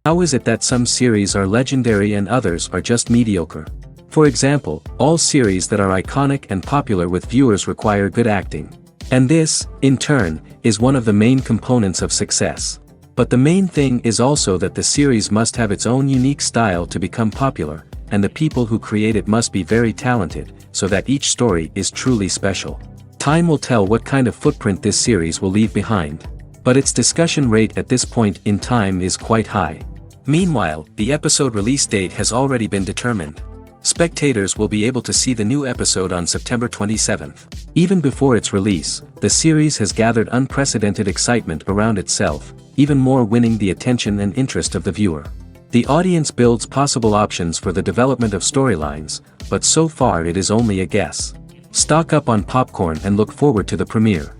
How is it that some series are legendary and others are just mediocre? For example, all series that are iconic and popular with viewers require good acting. And this, in turn, is one of the main components of success. But the main thing is also that the series must have its own unique style to become popular, and the people who create it must be very talented, so that each story is truly special. Time will tell what kind of footprint this series will leave behind. But its discussion rate at this point in time is quite high. Meanwhile, the episode release date has already been determined. Spectators will be able to see the new episode on September 27th. Even before its release, the series has gathered unprecedented excitement around itself, even more winning the attention and interest of the viewer. The audience builds possible options for the development of storylines, but so far it is only a guess. Stock up on popcorn and look forward to the premiere.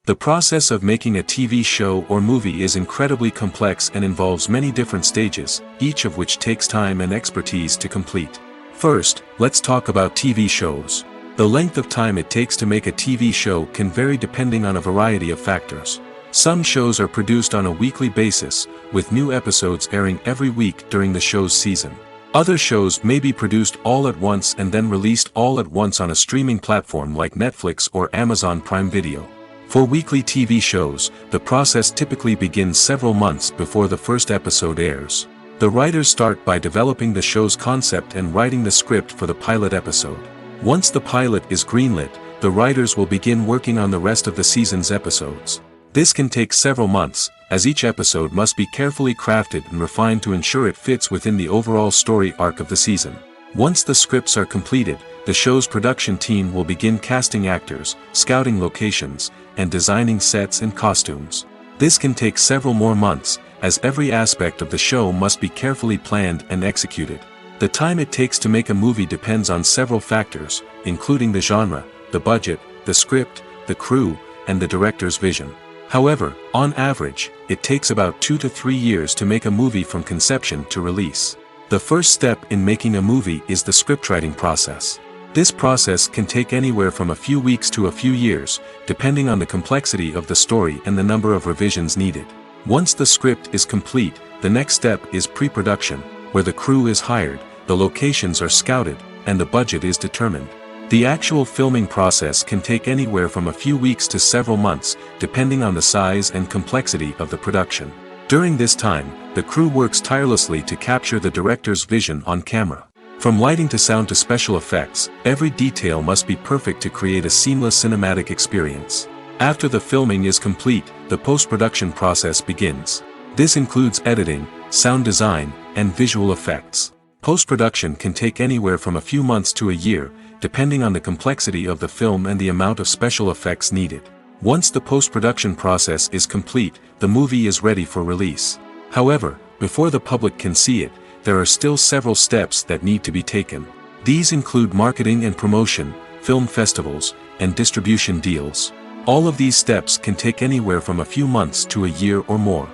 The process of making a TV show or movie is incredibly complex and involves many different stages, each of which takes time and expertise to complete. First, let's talk about TV shows. The length of time it takes to make a TV show can vary depending on a variety of factors. Some shows are produced on a weekly basis, with new episodes airing every week during the show's season. Other shows may be produced all at once and then released all at once on a streaming platform like Netflix or Amazon Prime Video. For weekly TV shows, the process typically begins several months before the first episode airs. The writers start by developing the show's concept and writing the script for the pilot episode. Once the pilot is greenlit, the writers will begin working on the rest of the season's episodes. This can take several months, as each episode must be carefully crafted and refined to ensure it fits within the overall story arc of the season. Once the scripts are completed, the show's production team will begin casting actors, scouting locations, and designing sets and costumes. This can take several more months, as every aspect of the show must be carefully planned and executed. The time it takes to make a movie depends on several factors, including the genre, the budget, the script, the crew, and the director's vision. However, on average, it takes about 2 to 3 years to make a movie from conception to release. The first step in making a movie is the scriptwriting process. This process can take anywhere from a few weeks to a few years, depending on the complexity of the story and the number of revisions needed. Once the script is complete, the next step is pre-production, where the crew is hired, the locations are scouted, and the budget is determined. The actual filming process can take anywhere from a few weeks to several months, depending on the size and complexity of the production. During this time, the crew works tirelessly to capture the director's vision on camera. From lighting to sound to special effects, every detail must be perfect to create a seamless cinematic experience. After the filming is complete, the post-production process begins. This includes editing, sound design, and visual effects. Post-production can take anywhere from a few months to a year, depending on the complexity of the film and the amount of special effects needed. Once the post-production process is complete, the movie is ready for release. However, before the public can see it, there are still several steps that need to be taken. These include marketing and promotion, film festivals, and distribution deals. All of these steps can take anywhere from a few months to a year or more.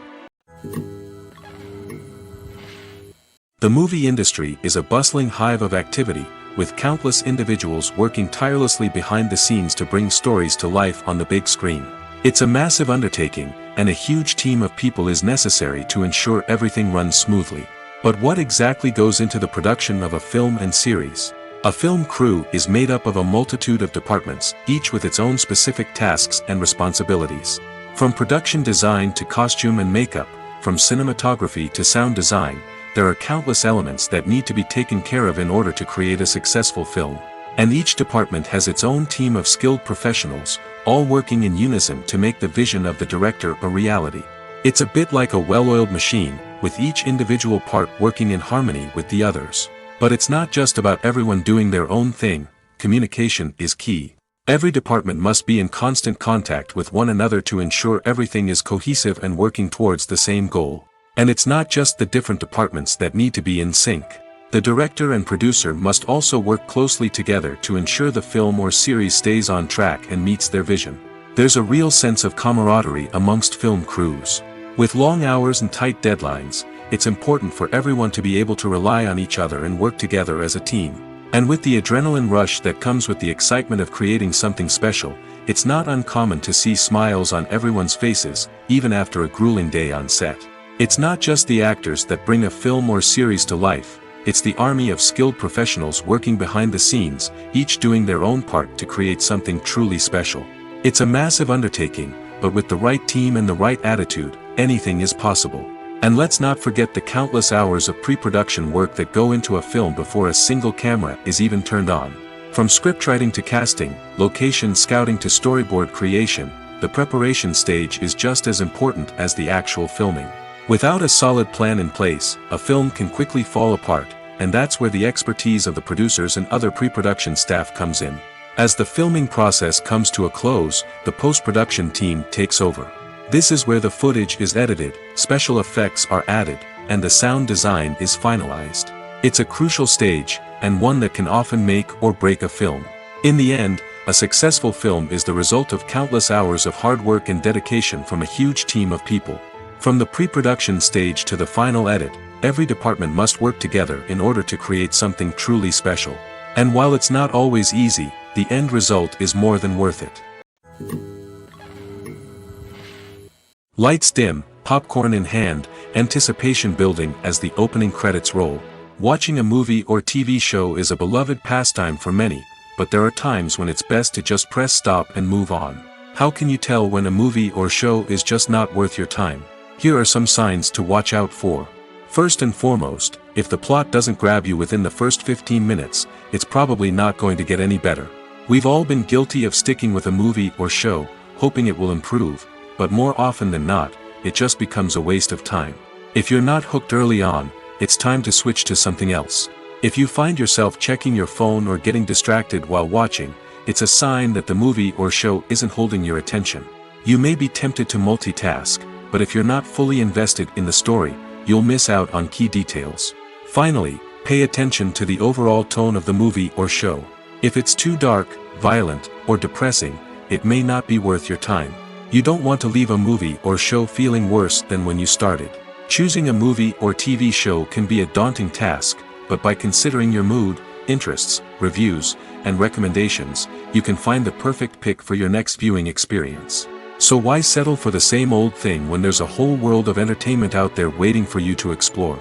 The movie industry is a bustling hive of activity, with countless individuals working tirelessly behind the scenes to bring stories to life on the big screen. It's a massive undertaking, and a huge team of people is necessary to ensure everything runs smoothly. But what exactly goes into the production of a film and series? A film crew is made up of a multitude of departments, each with its own specific tasks and responsibilities. From production design to costume and makeup, from cinematography to sound design, there are countless elements that need to be taken care of in order to create a successful film. And each department has its own team of skilled professionals, all working in unison to make the vision of the director a reality. It's a bit like a well-oiled machine, with each individual part working in harmony with the others. But it's not just about everyone doing their own thing. Communication is key. Every department must be in constant contact with one another to ensure everything is cohesive and working towards the same goal. And it's not just the different departments that need to be in sync. The director and producer must also work closely together to ensure the film or series stays on track and meets their vision. There's a real sense of camaraderie amongst film crews. With long hours and tight deadlines, it's important for everyone to be able to rely on each other and work together as a team. And with the adrenaline rush that comes with the excitement of creating something special, it's not uncommon to see smiles on everyone's faces, even after a grueling day on set. It's not just the actors that bring a film or series to life, it's the army of skilled professionals working behind the scenes, each doing their own part to create something truly special. It's a massive undertaking, but with the right team and the right attitude, anything is possible. And let's not forget the countless hours of pre-production work that go into a film before a single camera is even turned on. From scriptwriting to casting, location scouting to storyboard creation, the preparation stage is just as important as the actual filming. Without a solid plan in place, a film can quickly fall apart, and that's where the expertise of the producers and other pre-production staff comes in. As the filming process comes to a close, the post-production team takes over. This is where the footage is edited, special effects are added, and the sound design is finalized. It's a crucial stage, and one that can often make or break a film. In the end, a successful film is the result of countless hours of hard work and dedication from a huge team of people. From the pre-production stage to the final edit, every department must work together in order to create something truly special. And while it's not always easy, the end result is more than worth it. Lights dim, popcorn in hand, anticipation building as the opening credits roll. Watching a movie or TV show is a beloved pastime for many, but there are times when it's best to just press stop and move on. How can you tell when a movie or show is just not worth your time? Here are some signs to watch out for. First and foremost, if the plot doesn't grab you within the first 15 minutes, it's probably not going to get any better. We've all been guilty of sticking with a movie or show, hoping it will improve, but more often than not, it just becomes a waste of time. If you're not hooked early on, it's time to switch to something else. If you find yourself checking your phone or getting distracted while watching, it's a sign that the movie or show isn't holding your attention. You may be tempted to multitask, but if you're not fully invested in the story, you'll miss out on key details. Finally, pay attention to the overall tone of the movie or show. If it's too dark, violent, or depressing, it may not be worth your time. You don't want to leave a movie or show feeling worse than when you started. Choosing a movie or TV show can be a daunting task, but by considering your mood, interests, reviews, and recommendations, you can find the perfect pick for your next viewing experience. So why settle for the same old thing when there's a whole world of entertainment out there waiting for you to explore?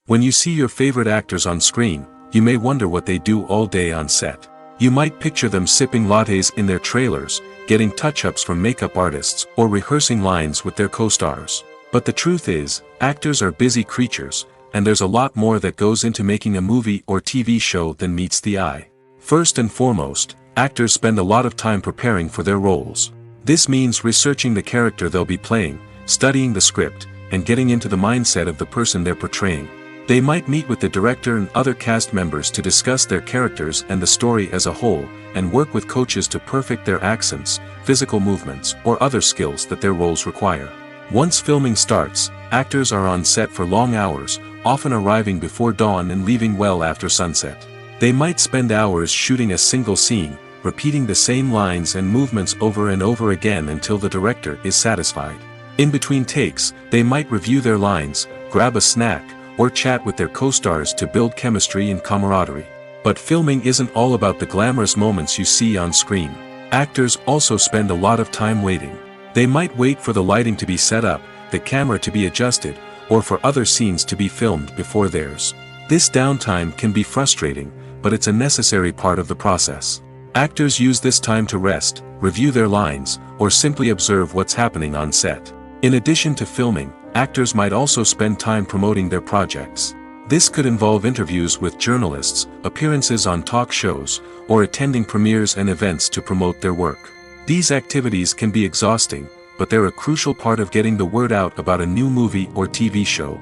When you see your favorite actors on screen, you may wonder what they do all day on set. You might picture them sipping lattes in their trailers, getting touch-ups from makeup artists, or rehearsing lines with their co-stars. But the truth is, actors are busy creatures, and there's a lot more that goes into making a movie or TV show than meets the eye. First and foremost, actors spend a lot of time preparing for their roles. This means researching the character they'll be playing, studying the script, and getting into the mindset of the person they're portraying. They might meet with the director and other cast members to discuss their characters and the story as a whole, and work with coaches to perfect their accents, physical movements, or other skills that their roles require. Once filming starts, actors are on set for long hours, often arriving before dawn and leaving well after sunset. They might spend hours shooting a single scene, repeating the same lines and movements over and over again until the director is satisfied. In between takes, they might review their lines, grab a snack, or chat with their co-stars to build chemistry and camaraderie. But filming isn't all about the glamorous moments you see on screen. Actors also spend a lot of time waiting. They might wait for the lighting to be set up, the camera to be adjusted, or for other scenes to be filmed before theirs. This downtime can be frustrating, but it's a necessary part of the process. Actors use this time to rest, review their lines, or simply observe what's happening on set. In addition to filming, actors might also spend time promoting their projects. This could involve interviews with journalists, appearances on talk shows, or attending premieres and events to promote their work. These activities can be exhausting, but they're a crucial part of getting the word out about a new movie or TV show.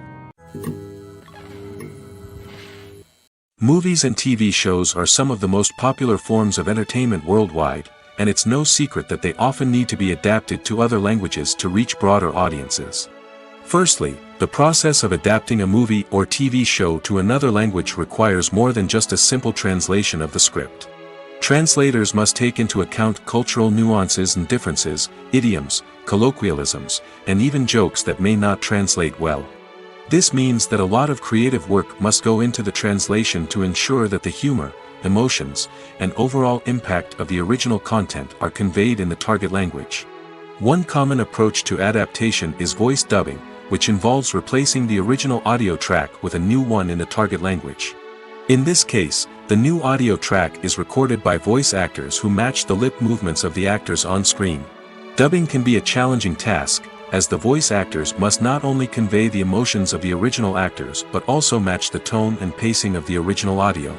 Movies and TV shows are some of the most popular forms of entertainment worldwide, and it's no secret that they often need to be adapted to other languages to reach broader audiences. Firstly, the process of adapting a movie or TV show to another language requires more than just a simple translation of the script. Translators must take into account cultural nuances and differences, idioms, colloquialisms, and even jokes that may not translate well. This means that a lot of creative work must go into the translation to ensure that the humor, emotions, and overall impact of the original content are conveyed in the target language. One common approach to adaptation is voice dubbing, which involves replacing the original audio track with a new one in the target language. In this case, the new audio track is recorded by voice actors who match the lip movements of the actors on screen. Dubbing can be a challenging task, as the voice actors must not only convey the emotions of the original actors but also match the tone and pacing of the original audio.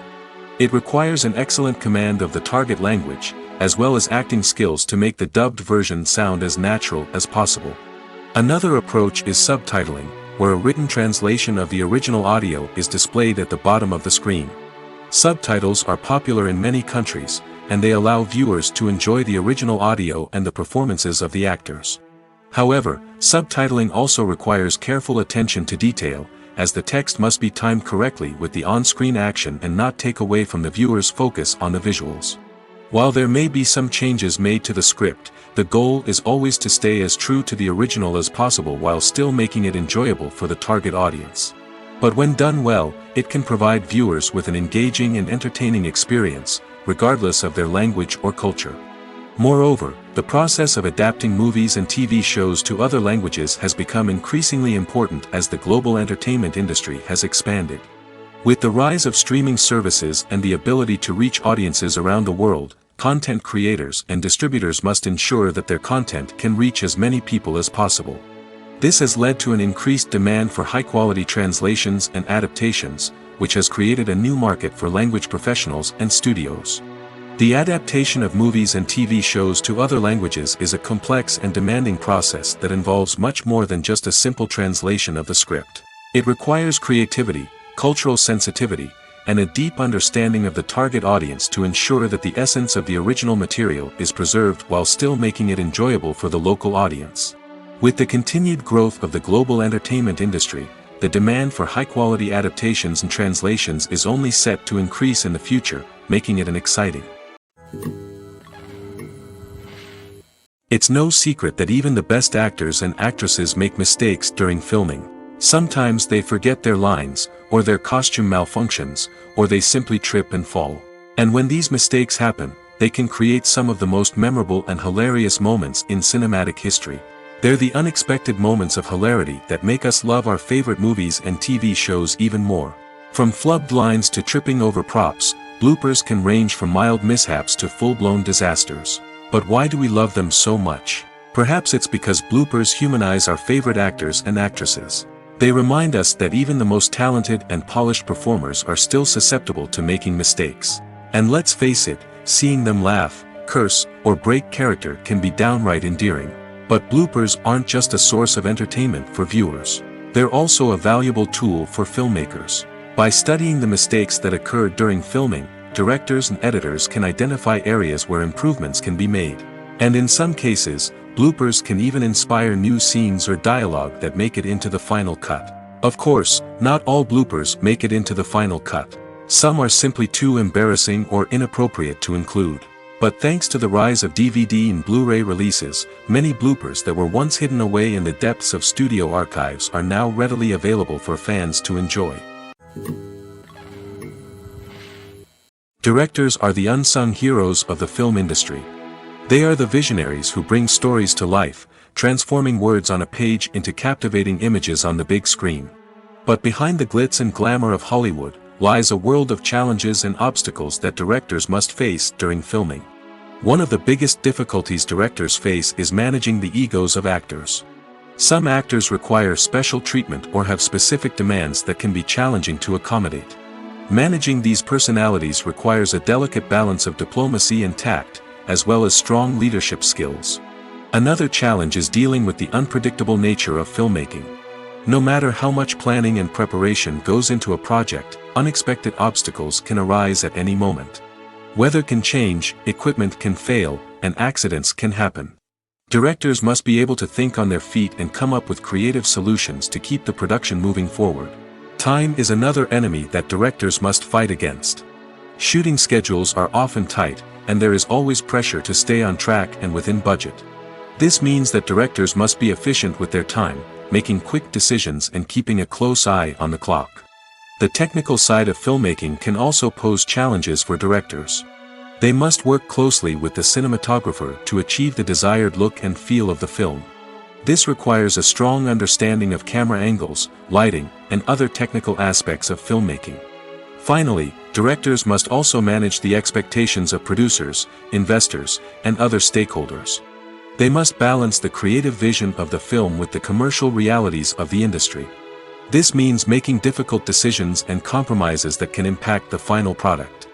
It requires an excellent command of the target language, as well as acting skills to make the dubbed version sound as natural as possible. Another approach is subtitling, where a written translation of the original audio is displayed at the bottom of the screen. Subtitles are popular in many countries, and they allow viewers to enjoy the original audio and the performances of the actors. However, subtitling also requires careful attention to detail, as the text must be timed correctly with the on-screen action and not take away from the viewer's focus on the visuals. While there may be some changes made to the script, the goal is always to stay as true to the original as possible while still making it enjoyable for the target audience. But when done well, it can provide viewers with an engaging and entertaining experience, regardless of their language or culture. Moreover, the process of adapting movies and TV shows to other languages has become increasingly important as the global entertainment industry has expanded. With the rise of streaming services and the ability to reach audiences around the world, content creators and distributors must ensure that their content can reach as many people as possible. This has led to an increased demand for high-quality translations and adaptations, which has created a new market for language professionals and studios. The adaptation of movies and TV shows to other languages is a complex and demanding process that involves much more than just a simple translation of the script. It requires creativity, cultural sensitivity, and a deep understanding of the target audience to ensure that the essence of the original material is preserved while still making it enjoyable for the local audience. With the continued growth of the global entertainment industry, the demand for high-quality adaptations and translations is only set to increase in the future, making it an exciting. It's no secret that even the best actors and actresses make mistakes during filming. Sometimes they forget their lines, or their costume malfunctions, or they simply trip and fall. And when these mistakes happen, they can create some of the most memorable and hilarious moments in cinematic history. They're the unexpected moments of hilarity that make us love our favorite movies and TV shows even more. From flubbed lines to tripping over props, bloopers can range from mild mishaps to full-blown disasters. But why do we love them so much? Perhaps it's because bloopers humanize our favorite actors and actresses. They remind us that even the most talented and polished performers are still susceptible to making mistakes. And let's face it, seeing them laugh, curse, or break character can be downright endearing. But bloopers aren't just a source of entertainment for viewers. They're also a valuable tool for filmmakers. By studying the mistakes that occurred during filming, directors and editors can identify areas where improvements can be made. And in some cases, bloopers can even inspire new scenes or dialogue that make it into the final cut. Of course, not all bloopers make it into the final cut. Some are simply too embarrassing or inappropriate to include. But thanks to the rise of DVD and Blu-ray releases, many bloopers that were once hidden away in the depths of studio archives are now readily available for fans to enjoy. Directors are the unsung heroes of the film industry. They are the visionaries who bring stories to life, transforming words on a page into captivating images on the big screen. But behind the glitz and glamour of Hollywood lies a world of challenges and obstacles that directors must face during filming. One of the biggest difficulties directors face is managing the egos of actors. Some actors require special treatment or have specific demands that can be challenging to accommodate. Managing these personalities requires a delicate balance of diplomacy and tact, as well as strong leadership skills. Another challenge is dealing with the unpredictable nature of filmmaking. No matter how much planning and preparation goes into a project, unexpected obstacles can arise at any moment. Weather can change, equipment can fail, and accidents can happen. Directors must be able to think on their feet and come up with creative solutions to keep the production moving forward. Time is another enemy that directors must fight against. Shooting schedules are often tight, and there is always pressure to stay on track and within budget. This means that directors must be efficient with their time, making quick decisions and keeping a close eye on the clock. The technical side of filmmaking can also pose challenges for directors. They must work closely with the cinematographer to achieve the desired look and feel of the film. This requires a strong understanding of camera angles, lighting, and other technical aspects of filmmaking. Finally, directors must also manage the expectations of producers, investors, and other stakeholders. They must balance the creative vision of the film with the commercial realities of the industry. This means making difficult decisions and compromises that can impact the final product.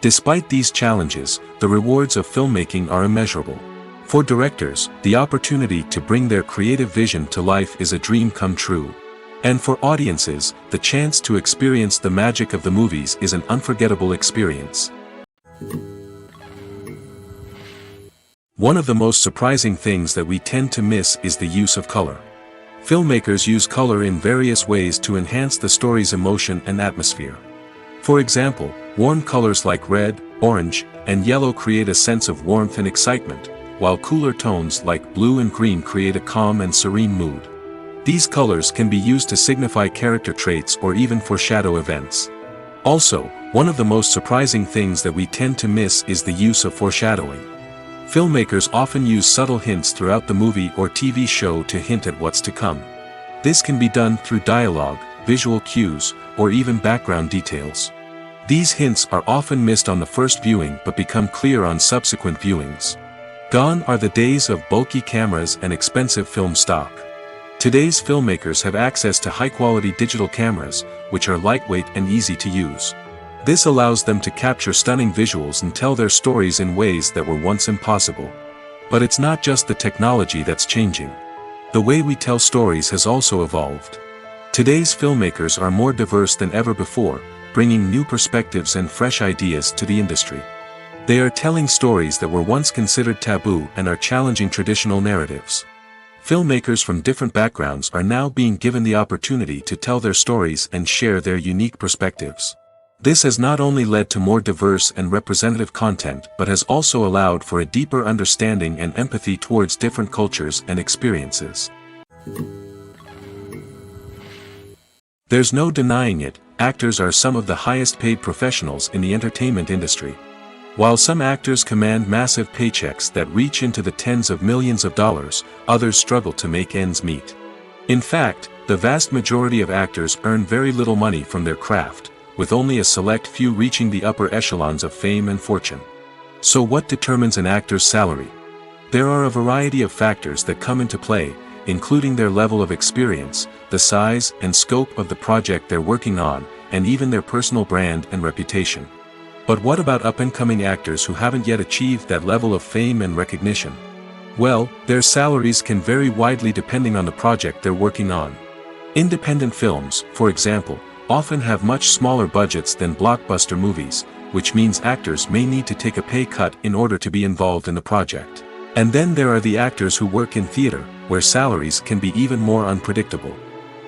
Despite these challenges, the rewards of filmmaking are immeasurable. For directors, the opportunity to bring their creative vision to life is a dream come true. And for audiences, the chance to experience the magic of the movies is an unforgettable experience. One of the most surprising things that we tend to miss is the use of color. Filmmakers use color in various ways to enhance the story's emotion and atmosphere. For example, warm colors like red, orange, and yellow create a sense of warmth and excitement, while cooler tones like blue and green create a calm and serene mood. These colors can be used to signify character traits or even foreshadow events. Also, one of the most surprising things that we tend to miss is the use of foreshadowing. Filmmakers often use subtle hints throughout the movie or TV show to hint at what's to come. This can be done through dialogue, visual cues, or even background details. These hints are often missed on the first viewing but become clear on subsequent viewings. Gone are the days of bulky cameras and expensive film stock. Today's filmmakers have access to high-quality digital cameras, which are lightweight and easy to use. This allows them to capture stunning visuals and tell their stories in ways that were once impossible. But it's not just the technology that's changing. The way we tell stories has also evolved. Today's filmmakers are more diverse than ever before, bringing new perspectives and fresh ideas to the industry. They are telling stories that were once considered taboo and are challenging traditional narratives. Filmmakers from different backgrounds are now being given the opportunity to tell their stories and share their unique perspectives. This has not only led to more diverse and representative content but has also allowed for a deeper understanding and empathy towards different cultures and experiences. There's no denying it, actors are some of the highest paid professionals in the entertainment industry. While some actors command massive paychecks that reach into the tens of millions of dollars, others struggle to make ends meet. In fact, the vast majority of actors earn very little money from their craft, with only a select few reaching the upper echelons of fame and fortune. So what determines an actor's salary? There are a variety of factors that come into play, including their level of experience, the size and scope of the project they're working on, and even their personal brand and reputation. But what about up-and-coming actors who haven't yet achieved that level of fame and recognition? Well, their salaries can vary widely depending on the project they're working on. Independent films, for example, often have much smaller budgets than blockbuster movies, which means actors may need to take a pay cut in order to be involved in the project. And then there are the actors who work in theater, where salaries can be even more unpredictable.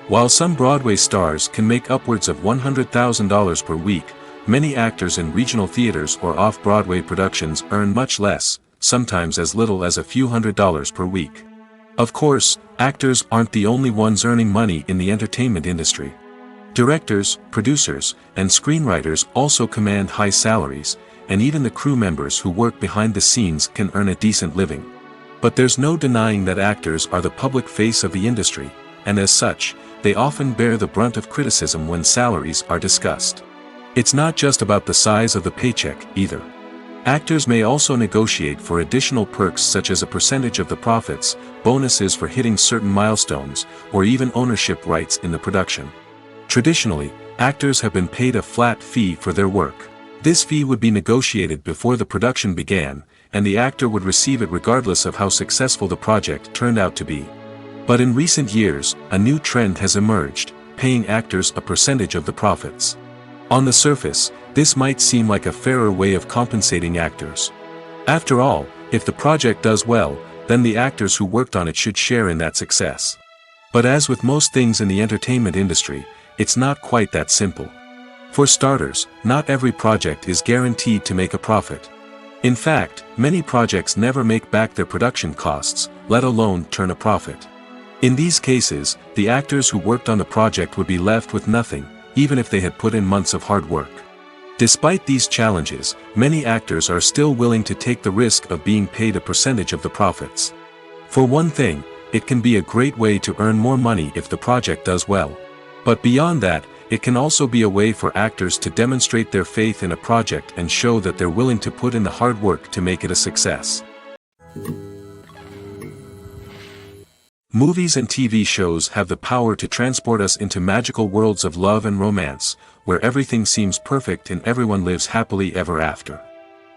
While some Broadway stars can make upwards of $100,000 per week, many actors in regional theaters or off-Broadway productions earn much less, sometimes as little as a few $100s per week. Of course, actors aren't the only ones earning money in the entertainment industry. Directors, producers, and screenwriters also command high salaries, and even the crew members who work behind the scenes can earn a decent living. But there's no denying that actors are the public face of the industry, and as such, they often bear the brunt of criticism when salaries are discussed. It's not just about the size of the paycheck, either. Actors may also negotiate for additional perks such as a percentage of the profits, bonuses for hitting certain milestones, or even ownership rights in the production. Traditionally, actors have been paid a flat fee for their work. This fee would be negotiated before the production began, and the actor would receive it regardless of how successful the project turned out to be. But in recent years, a new trend has emerged, paying actors a percentage of the profits. On the surface, this might seem like a fairer way of compensating actors. After all, if the project does well, then the actors who worked on it should share in that success. But as with most things in the entertainment industry, it's not quite that simple. For starters, not every project is guaranteed to make a profit. In fact, many projects never make back their production costs, let alone turn a profit. In these cases, the actors who worked on the project would be left with nothing, even if they had put in months of hard work. Despite these challenges, many actors are still willing to take the risk of being paid a percentage of the profits. For one thing, it can be a great way to earn more money if the project does well. But beyond that, it can also be a way for actors to demonstrate their faith in a project and show that they're willing to put in the hard work to make it a success. Movies and TV shows have the power to transport us into magical worlds of love and romance, where everything seems perfect and everyone lives happily ever after.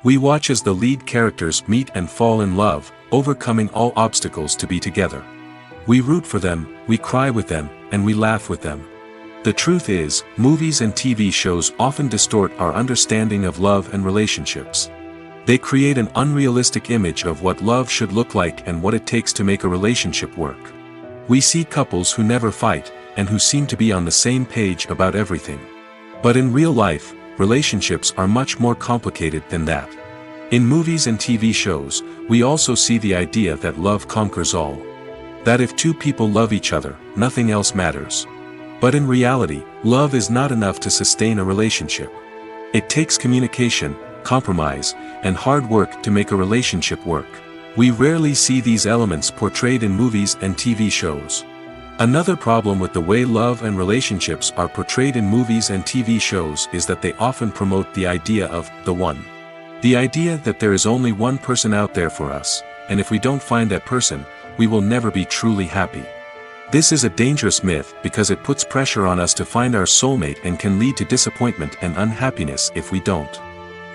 We watch as the lead characters meet and fall in love, overcoming all obstacles to be together. We root for them, we cry with them, and we laugh with them. The truth is, movies and TV shows often distort our understanding of love and relationships. They create an unrealistic image of what love should look like and what it takes to make a relationship work. We see couples who never fight, and who seem to be on the same page about everything. But in real life, relationships are much more complicated than that. In movies and TV shows, we also see the idea that love conquers all. That if two people love each other, nothing else matters. But in reality, love is not enough to sustain a relationship. It takes communication, compromise, and hard work to make a relationship work. We rarely see these elements portrayed in movies and TV shows. Another problem with the way love and relationships are portrayed in movies and TV shows is that they often promote the idea of the one. The idea that there is only one person out there for us, and if we don't find that person, we will never be truly happy. This is a dangerous myth because it puts pressure on us to find our soulmate and can lead to disappointment and unhappiness if we don't.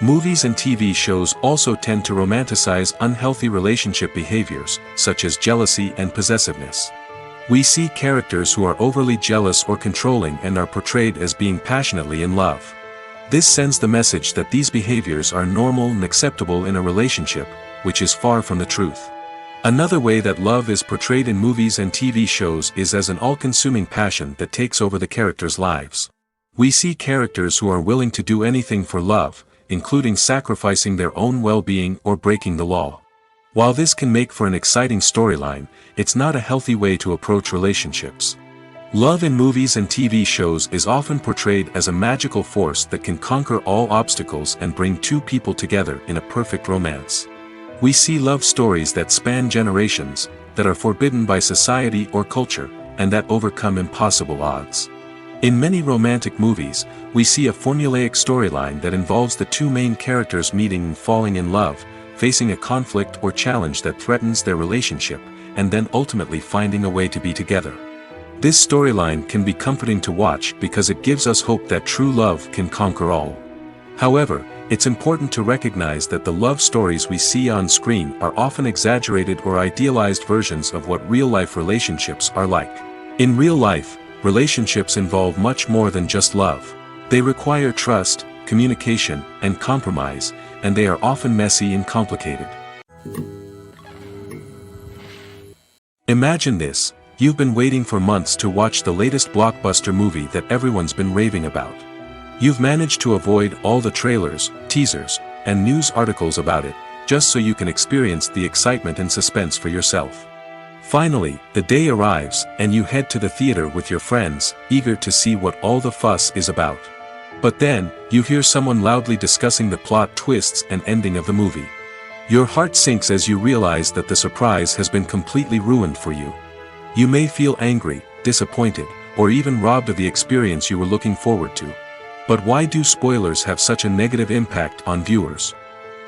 Movies and TV shows also tend to romanticize unhealthy relationship behaviors, such as jealousy and possessiveness. We see characters who are overly jealous or controlling and are portrayed as being passionately in love. This sends the message that these behaviors are normal and acceptable in a relationship, which is far from the truth. Another way that love is portrayed in movies and TV shows is as an all-consuming passion that takes over the characters' lives. We see characters who are willing to do anything for love, including sacrificing their own well-being or breaking the law. While this can make for an exciting storyline, it's not a healthy way to approach relationships. Love in movies and TV shows is often portrayed as a magical force that can conquer all obstacles and bring two people together in a perfect romance. We see love stories that span generations, that are forbidden by society or culture, and that overcome impossible odds. In many romantic movies, we see a formulaic storyline that involves the two main characters meeting and falling in love, facing a conflict or challenge that threatens their relationship, and then ultimately finding a way to be together. This storyline can be comforting to watch because it gives us hope that true love can conquer all. However, it's important to recognize that the love stories we see on screen are often exaggerated or idealized versions of what real-life relationships are like. In real life, relationships involve much more than just love. They require trust, communication, and compromise, and they are often messy and complicated. Imagine this: you've been waiting for months to watch the latest blockbuster movie that everyone's been raving about. You've managed to avoid all the trailers, teasers, and news articles about it, just so you can experience the excitement and suspense for yourself. Finally, the day arrives, and you head to the theater with your friends, eager to see what all the fuss is about. But then, you hear someone loudly discussing the plot twists and ending of the movie. Your heart sinks as you realize that the surprise has been completely ruined for you. You may feel angry, disappointed, or even robbed of the experience you were looking forward to. But why do spoilers have such a negative impact on viewers?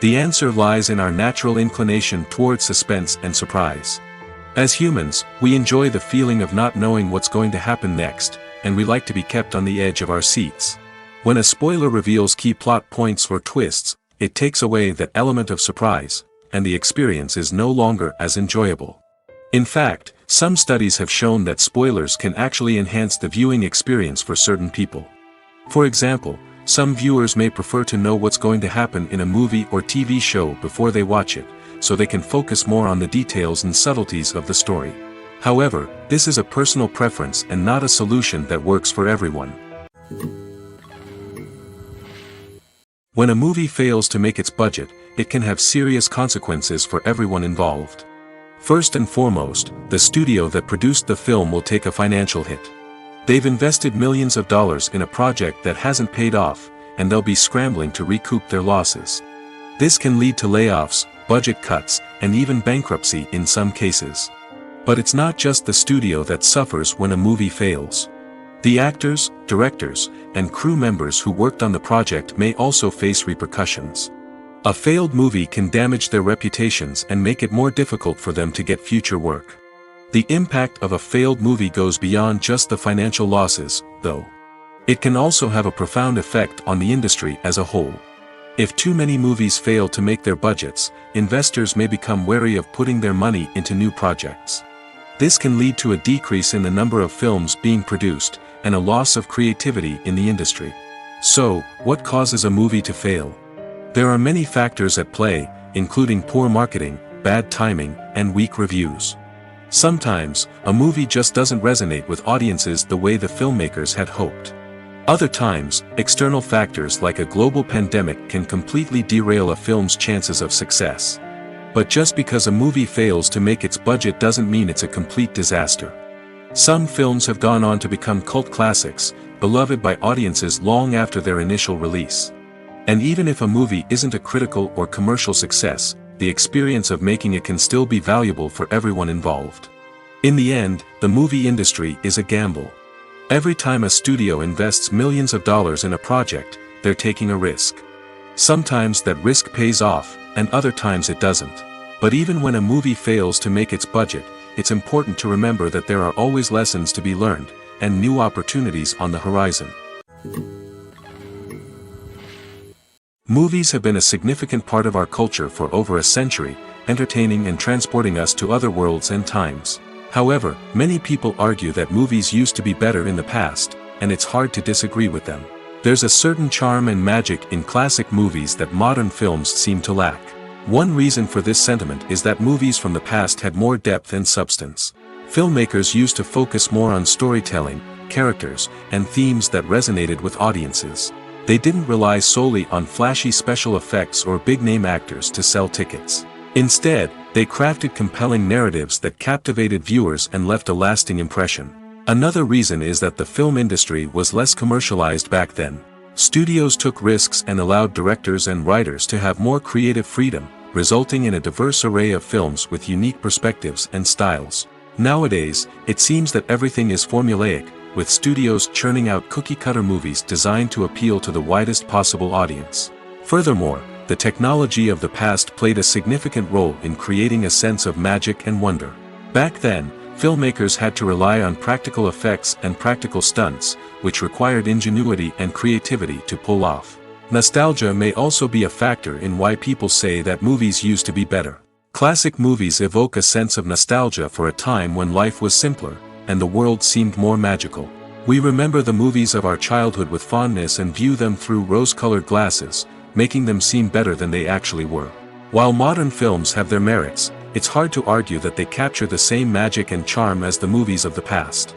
The answer lies in our natural inclination towards suspense and surprise. As humans, we enjoy the feeling of not knowing what's going to happen next, and we like to be kept on the edge of our seats. When a spoiler reveals key plot points or twists, it takes away that element of surprise, and the experience is no longer as enjoyable. In fact, some studies have shown that spoilers can actually enhance the viewing experience for certain people. For example, some viewers may prefer to know what's going to happen in a movie or TV show before they watch it, so they can focus more on the details and subtleties of the story. However, this is a personal preference and not a solution that works for everyone. When a movie fails to make its budget, it can have serious consequences for everyone involved. First and foremost, the studio that produced the film will take a financial hit. They've invested millions of dollars in a project that hasn't paid off, and they'll be scrambling to recoup their losses. This can lead to layoffs, budget cuts, and even bankruptcy in some cases. But it's not just the studio that suffers when a movie fails. The actors, directors, and crew members who worked on the project may also face repercussions. A failed movie can damage their reputations and make it more difficult for them to get future work. The impact of a failed movie goes beyond just the financial losses, though. It can also have a profound effect on the industry as a whole. If too many movies fail to make their budgets, investors may become wary of putting their money into new projects. This can lead to a decrease in the number of films being produced, and a loss of creativity in the industry. So, what causes a movie to fail? There are many factors at play, including poor marketing, bad timing, and weak reviews. Sometimes, a movie just doesn't resonate with audiences the way the filmmakers had hoped. Other times, external factors like a global pandemic can completely derail a film's chances of success. But just because a movie fails to make its budget doesn't mean it's a complete disaster. Some films have gone on to become cult classics, beloved by audiences long after their initial release. And even if a movie isn't a critical or commercial success, the experience of making it can still be valuable for everyone involved. In the end, the movie industry is a gamble. Every time a studio invests millions of dollars in a project, they're taking a risk. Sometimes that risk pays off, and other times it doesn't. But even when a movie fails to make its budget, it's important to remember that there are always lessons to be learned, and new opportunities on the horizon. Movies have been a significant part of our culture for over a century, entertaining and transporting us to other worlds and times. However, many people argue that movies used to be better in the past, and it's hard to disagree with them. There's a certain charm and magic in classic movies that modern films seem to lack. One reason for this sentiment is that movies from the past had more depth and substance. Filmmakers used to focus more on storytelling, characters, and themes that resonated with audiences. They didn't rely solely on flashy special effects or big-name actors to sell tickets. Instead, they crafted compelling narratives that captivated viewers and left a lasting impression. Another reason is that the film industry was less commercialized back then. Studios took risks and allowed directors and writers to have more creative freedom, resulting in a diverse array of films with unique perspectives and styles. Nowadays, it seems that everything is formulaic, with studios churning out cookie-cutter movies designed to appeal to the widest possible audience. Furthermore, the technology of the past played a significant role in creating a sense of magic and wonder. Back then, filmmakers had to rely on practical effects and practical stunts, which required ingenuity and creativity to pull off. Nostalgia may also be a factor in why people say that movies used to be better. Classic movies evoke a sense of nostalgia for a time when life was simpler, and the world seemed more magical. We remember the movies of our childhood with fondness and view them through rose-colored glasses, making them seem better than they actually were. While modern films have their merits, it's hard to argue that they capture the same magic and charm as the movies of the past.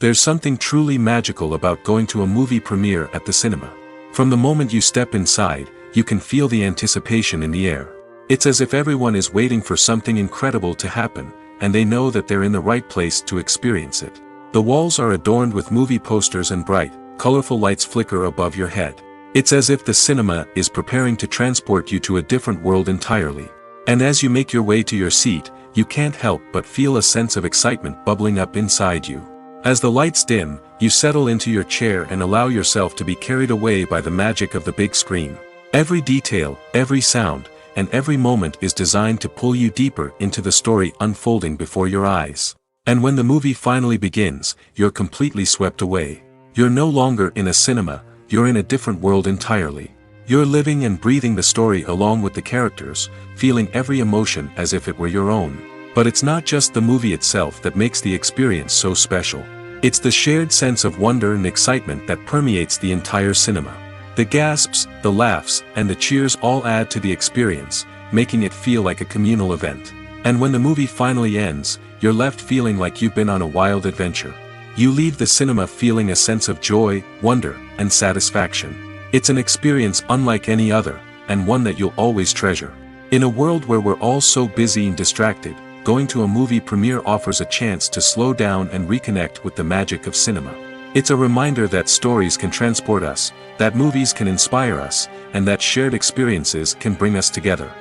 There's something truly magical about going to a movie premiere at the cinema. From the moment you step inside, you can feel the anticipation in the air. It's as if everyone is waiting for something incredible to happen, and they know that they're in the right place to experience it. The walls are adorned with movie posters and bright, colorful lights flicker above your head. It's as if the cinema is preparing to transport you to a different world entirely. And as you make your way to your seat, you can't help but feel a sense of excitement bubbling up inside you. As the lights dim, you settle into your chair and allow yourself to be carried away by the magic of the big screen. Every detail, every sound, and every moment is designed to pull you deeper into the story unfolding before your eyes. And when the movie finally begins, you're completely swept away. You're no longer in a cinema, you're in a different world entirely. You're living and breathing the story along with the characters, feeling every emotion as if it were your own. But it's not just the movie itself that makes the experience so special. It's the shared sense of wonder and excitement that permeates the entire cinema. The gasps, the laughs, and the cheers all add to the experience, making it feel like a communal event. And when the movie finally ends, you're left feeling like you've been on a wild adventure. You leave the cinema feeling a sense of joy, wonder, and satisfaction. It's an experience unlike any other, and one that you'll always treasure. In a world where we're all so busy and distracted, going to a movie premiere offers a chance to slow down and reconnect with the magic of cinema. It's a reminder that stories can transport us, that movies can inspire us, and that shared experiences can bring us together.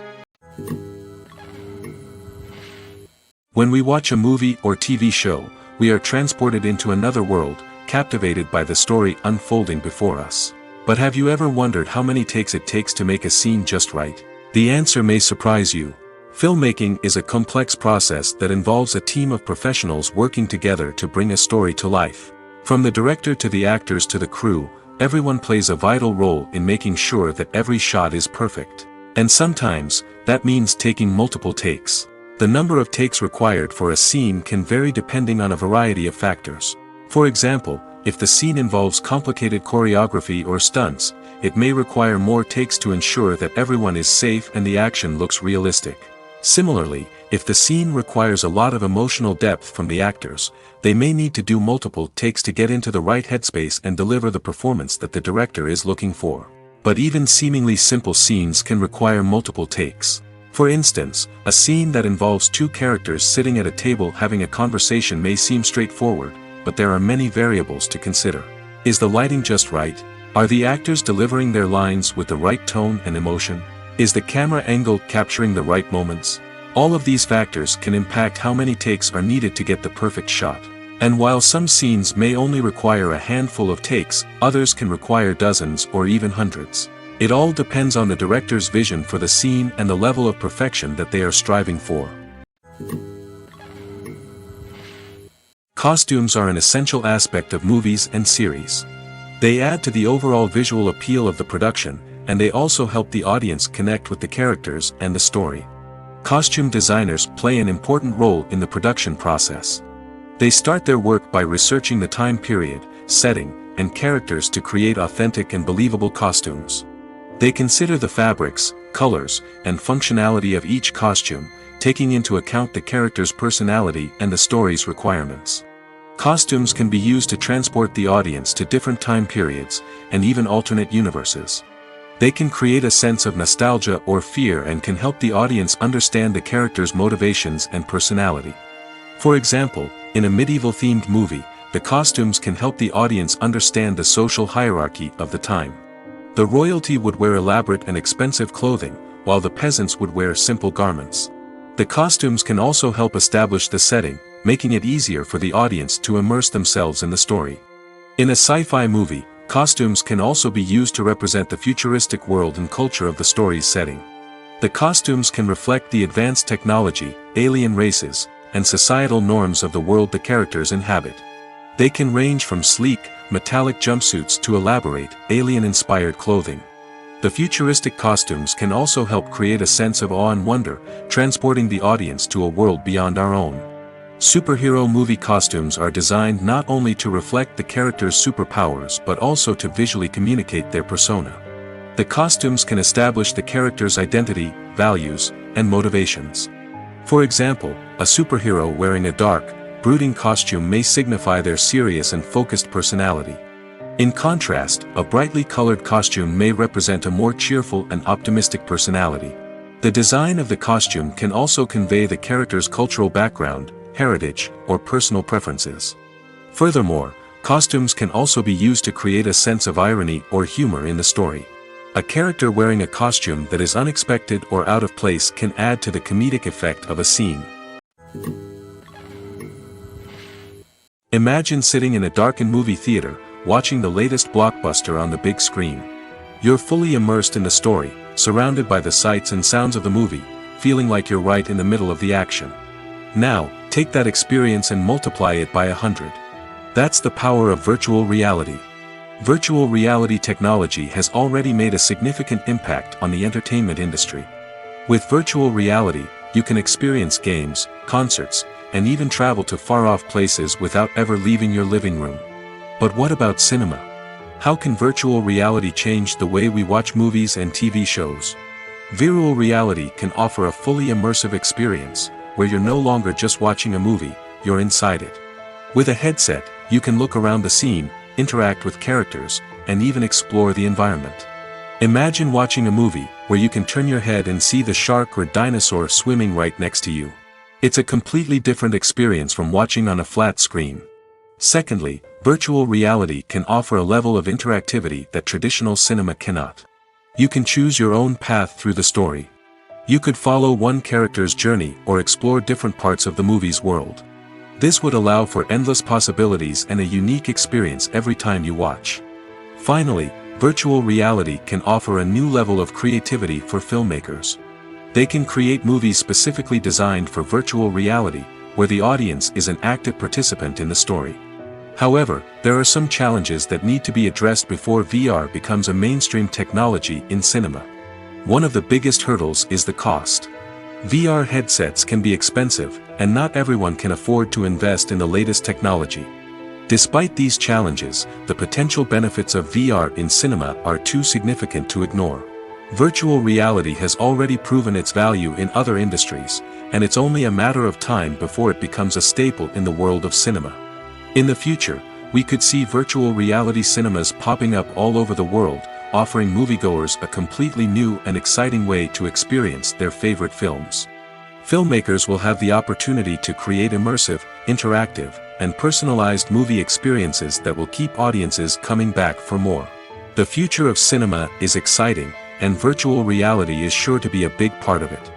When we watch a movie or TV show, we are transported into another world, captivated by the story unfolding before us. But have you ever wondered how many takes it takes to make a scene just right? The answer may surprise you. Filmmaking is a complex process that involves a team of professionals working together to bring a story to life. From the director to the actors to the crew, everyone plays a vital role in making sure that every shot is perfect. And sometimes, that means taking multiple takes. The number of takes required for a scene can vary depending on a variety of factors. For example, if the scene involves complicated choreography or stunts, it may require more takes to ensure that everyone is safe and the action looks realistic. Similarly, if the scene requires a lot of emotional depth from the actors, they may need to do multiple takes to get into the right headspace and deliver the performance that the director is looking for. But even seemingly simple scenes can require multiple takes. For instance, a scene that involves two characters sitting at a table having a conversation may seem straightforward, but there are many variables to consider. Is the lighting just right? Are the actors delivering their lines with the right tone and emotion? Is the camera angle capturing the right moments? All of these factors can impact how many takes are needed to get the perfect shot. And while some scenes may only require a handful of takes, others can require dozens or even hundreds. It all depends on the director's vision for the scene and the level of perfection that they are striving for. Costumes are an essential aspect of movies and series. They add to the overall visual appeal of the production, and they also help the audience connect with the characters and the story. Costume designers play an important role in the production process. They start their work by researching the time period, setting, and characters to create authentic and believable costumes. They consider the fabrics, colors, and functionality of each costume, taking into account the character's personality and the story's requirements. Costumes can be used to transport the audience to different time periods, and even alternate universes. They can create a sense of nostalgia or fear and can help the audience understand the character's motivations and personality. For example, in a medieval-themed movie, the costumes can help the audience understand the social hierarchy of the time. The royalty would wear elaborate and expensive clothing, while the peasants would wear simple garments. The costumes can also help establish the setting, making it easier for the audience to immerse themselves in the story. In a sci-fi movie, costumes can also be used to represent the futuristic world and culture of the story's setting. The costumes can reflect the advanced technology, alien races, and societal norms of the world the characters inhabit. They can range from sleek, metallic jumpsuits to elaborate, alien-inspired clothing. The futuristic costumes can also help create a sense of awe and wonder, transporting the audience to a world beyond our own. Superhero movie costumes are designed not only to reflect the character's superpowers but also to visually communicate their persona. The costumes can establish the character's identity, values, and motivations. For example, a superhero wearing a dark, brooding costume may signify their serious and focused personality. In contrast, a brightly colored costume may represent a more cheerful and optimistic personality. The design of the costume can also convey the character's cultural background, heritage, or personal preferences. Furthermore, costumes can also be used to create a sense of irony or humor in the story. A character wearing a costume that is unexpected or out of place can add to the comedic effect of a scene. Imagine sitting in a darkened movie theater, watching the latest blockbuster on the big screen. You're fully immersed in the story, surrounded by the sights and sounds of the movie, feeling like you're right in the middle of the action. Now, take that experience and multiply it by 100. That's the power of virtual reality. Virtual reality technology has already made a significant impact on the entertainment industry. With virtual reality, you can experience games, concerts, and even travel to far-off places without ever leaving your living room. But what about cinema? How can virtual reality change the way we watch movies and TV shows? Virtual reality can offer a fully immersive experience, where you're no longer just watching a movie, you're inside it. With a headset, you can look around the scene, interact with characters, and even explore the environment. Imagine watching a movie where you can turn your head and see the shark or dinosaur swimming right next to you. It's a completely different experience from watching on a flat screen. Secondly, virtual reality can offer a level of interactivity that traditional cinema cannot. You can choose your own path through the story. You could follow one character's journey or explore different parts of the movie's world. This would allow for endless possibilities and a unique experience every time you watch. Finally, virtual reality can offer a new level of creativity for filmmakers. They can create movies specifically designed for virtual reality, where the audience is an active participant in the story. However, there are some challenges that need to be addressed before VR becomes a mainstream technology in cinema. One of the biggest hurdles is the cost. VR headsets can be expensive, and not everyone can afford to invest in the latest technology. Despite these challenges, the potential benefits of VR in cinema are too significant to ignore. Virtual reality has already proven its value in other industries, and it's only a matter of time before it becomes a staple in the world of cinema. In the future, we could see virtual reality cinemas popping up all over the world, offering moviegoers a completely new and exciting way to experience their favorite films. Filmmakers will have the opportunity to create immersive, interactive, and personalized movie experiences that will keep audiences coming back for more. The future of cinema is exciting, and virtual reality is sure to be a big part of it.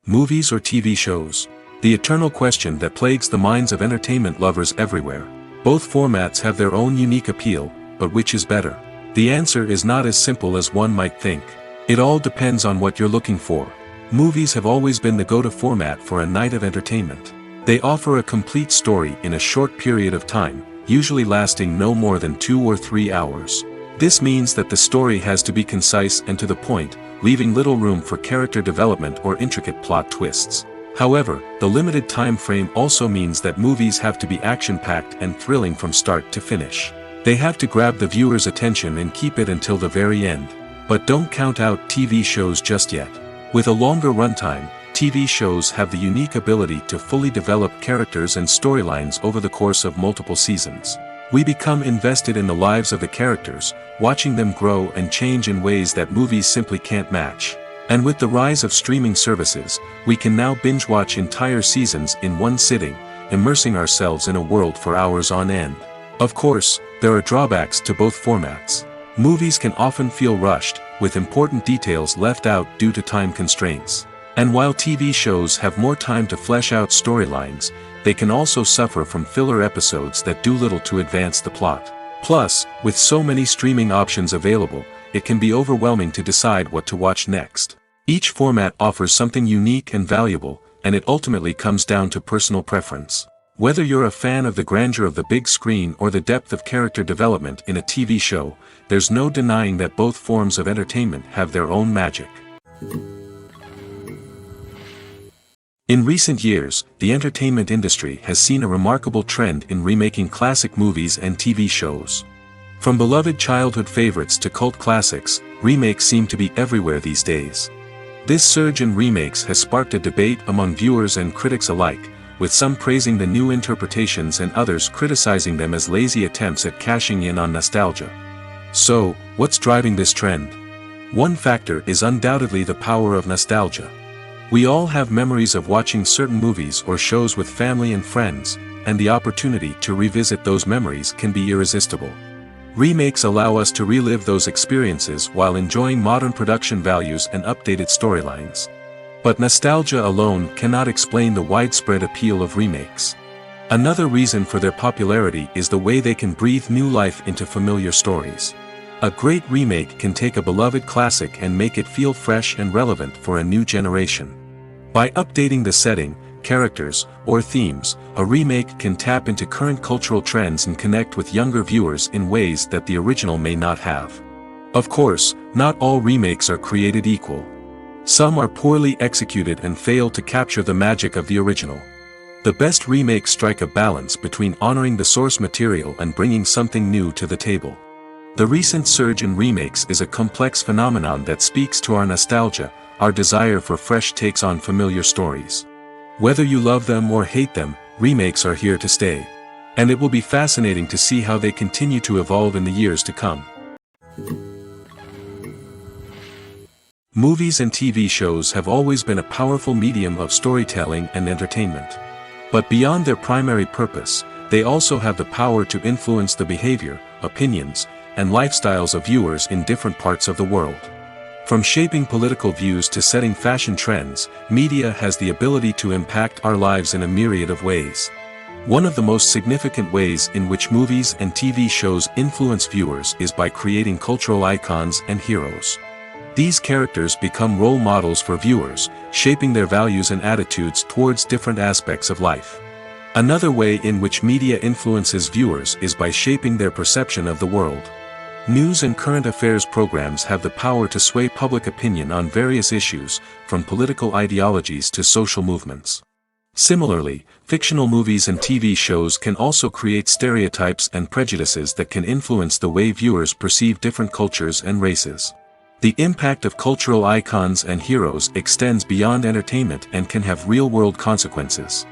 Movies or TV shows? The eternal question that plagues the minds of entertainment lovers everywhere. Both formats have their own unique appeal, but which is better? The answer is not as simple as one might think. It all depends on what you're looking for. Movies have always been the go-to format for a night of entertainment. They offer a complete story in a short period of time, usually lasting no more than 2 or 3 hours. This means that the story has to be concise and to the point, leaving little room for character development or intricate plot twists. However, the limited time frame also means that movies have to be action-packed and thrilling from start to finish. They have to grab the viewer's attention and keep it until the very end. But don't count out TV shows just yet. With a longer runtime, TV shows have the unique ability to fully develop characters and storylines over the course of multiple seasons. We become invested in the lives of the characters, watching them grow and change in ways that movies simply can't match. And with the rise of streaming services, we can now binge-watch entire seasons in one sitting, immersing ourselves in a world for hours on end. Of course, there are drawbacks to both formats. Movies can often feel rushed, with important details left out due to time constraints. And while TV shows have more time to flesh out storylines, they can also suffer from filler episodes that do little to advance the plot. Plus, with so many streaming options available, it can be overwhelming to decide what to watch next. Each format offers something unique and valuable, and it ultimately comes down to personal preference. Whether you're a fan of the grandeur of the big screen or the depth of character development in a TV show, there's no denying that both forms of entertainment have their own magic. In recent years, the entertainment industry has seen a remarkable trend in remaking classic movies and TV shows. From beloved childhood favorites to cult classics, remakes seem to be everywhere these days. This surge in remakes has sparked a debate among viewers and critics alike, with some praising the new interpretations and others criticizing them as lazy attempts at cashing in on nostalgia. So, what's driving this trend? One factor is undoubtedly the power of nostalgia. We all have memories of watching certain movies or shows with family and friends, and the opportunity to revisit those memories can be irresistible. Remakes allow us to relive those experiences while enjoying modern production values and updated storylines. But nostalgia alone cannot explain the widespread appeal of remakes. Another reason for their popularity is the way they can breathe new life into familiar stories. A great remake can take a beloved classic and make it feel fresh and relevant for a new generation. By updating the setting, characters, or themes, a remake can tap into current cultural trends and connect with younger viewers in ways that the original may not have. Of course, not all remakes are created equal. Some are poorly executed and fail to capture the magic of the original. The best remakes strike a balance between honoring the source material and bringing something new to the table. The recent surge in remakes is a complex phenomenon that speaks to our nostalgia, our desire for fresh takes on familiar stories. Whether you love them or hate them, remakes are here to stay. And it will be fascinating to see how they continue to evolve in the years to come. Movies and TV shows have always been a powerful medium of storytelling and entertainment. But beyond their primary purpose, they also have the power to influence the behavior, opinions, and lifestyles of viewers in different parts of the world. From shaping political views to setting fashion trends, media has the ability to impact our lives in a myriad of ways. One of the most significant ways in which movies and TV shows influence viewers is by creating cultural icons and heroes. These characters become role models for viewers, shaping their values and attitudes towards different aspects of life. Another way in which media influences viewers is by shaping their perception of the world. News and current affairs programs have the power to sway public opinion on various issues, from political ideologies to social movements. Similarly, fictional movies and TV shows can also create stereotypes and prejudices that can influence the way viewers perceive different cultures and races. The impact of cultural icons and heroes extends beyond entertainment and can have real-world consequences.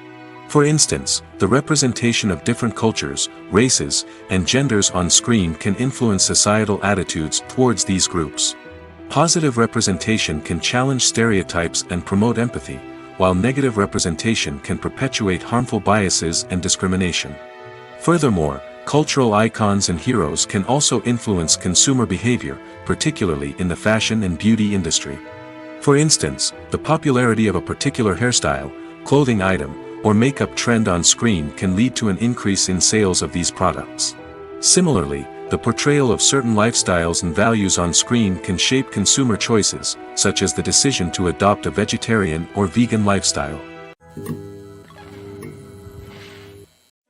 For instance, the representation of different cultures, races, and genders on screen can influence societal attitudes towards these groups. Positive representation can challenge stereotypes and promote empathy, while negative representation can perpetuate harmful biases and discrimination. Furthermore, cultural icons and heroes can also influence consumer behavior, particularly in the fashion and beauty industry. For instance, the popularity of a particular hairstyle, clothing item, or makeup trend on screen can lead to an increase in sales of these products. Similarly, the portrayal of certain lifestyles and values on screen can shape consumer choices, such as the decision to adopt a vegetarian or vegan lifestyle.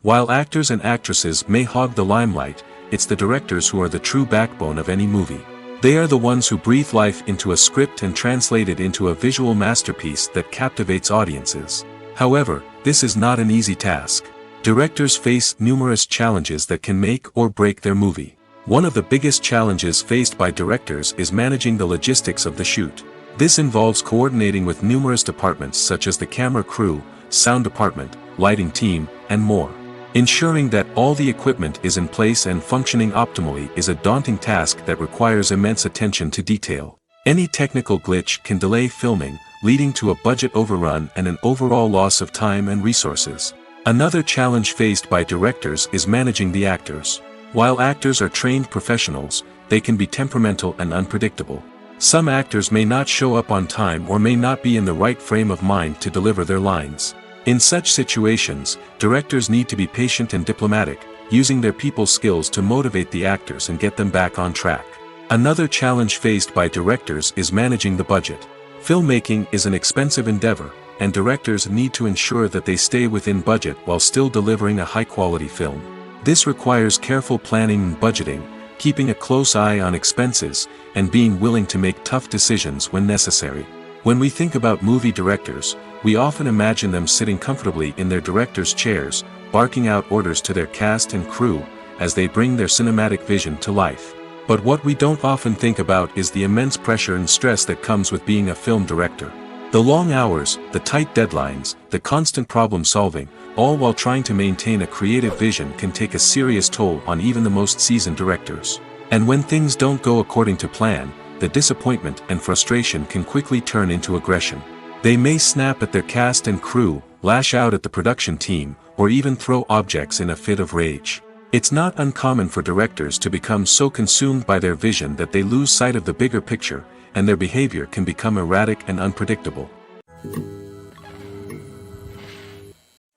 While actors and actresses may hog the limelight, it's the directors who are the true backbone of any movie. They are the ones who breathe life into a script and translate it into a visual masterpiece that captivates audiences. However, this is not an easy task. Directors face numerous challenges that can make or break their movie. One of the biggest challenges faced by directors is managing the logistics of the shoot. This involves coordinating with numerous departments such as the camera crew, sound department, lighting team, and more. Ensuring that all the equipment is in place and functioning optimally is a daunting task that requires immense attention to detail. Any technical glitch can delay filming, leading to a budget overrun and an overall loss of time and resources. Another challenge faced by directors is managing the actors. While actors are trained professionals, they can be temperamental and unpredictable. Some actors may not show up on time or may not be in the right frame of mind to deliver their lines. In such situations, directors need to be patient and diplomatic, using their people skills to motivate the actors and get them back on track. Another challenge faced by directors is managing the budget. Filmmaking is an expensive endeavor, and directors need to ensure that they stay within budget while still delivering a high-quality film. This requires careful planning and budgeting, keeping a close eye on expenses, and being willing to make tough decisions when necessary. When we think about movie directors, we often imagine them sitting comfortably in their director's chairs, barking out orders to their cast and crew, as they bring their cinematic vision to life. But what we don't often think about is the immense pressure and stress that comes with being a film director. The long hours, the tight deadlines, the constant problem solving, all while trying to maintain a creative vision can take a serious toll on even the most seasoned directors. And when things don't go according to plan, the disappointment and frustration can quickly turn into aggression. They may snap at their cast and crew, lash out at the production team, or even throw objects in a fit of rage. It's not uncommon for directors to become so consumed by their vision that they lose sight of the bigger picture, and their behavior can become erratic and unpredictable.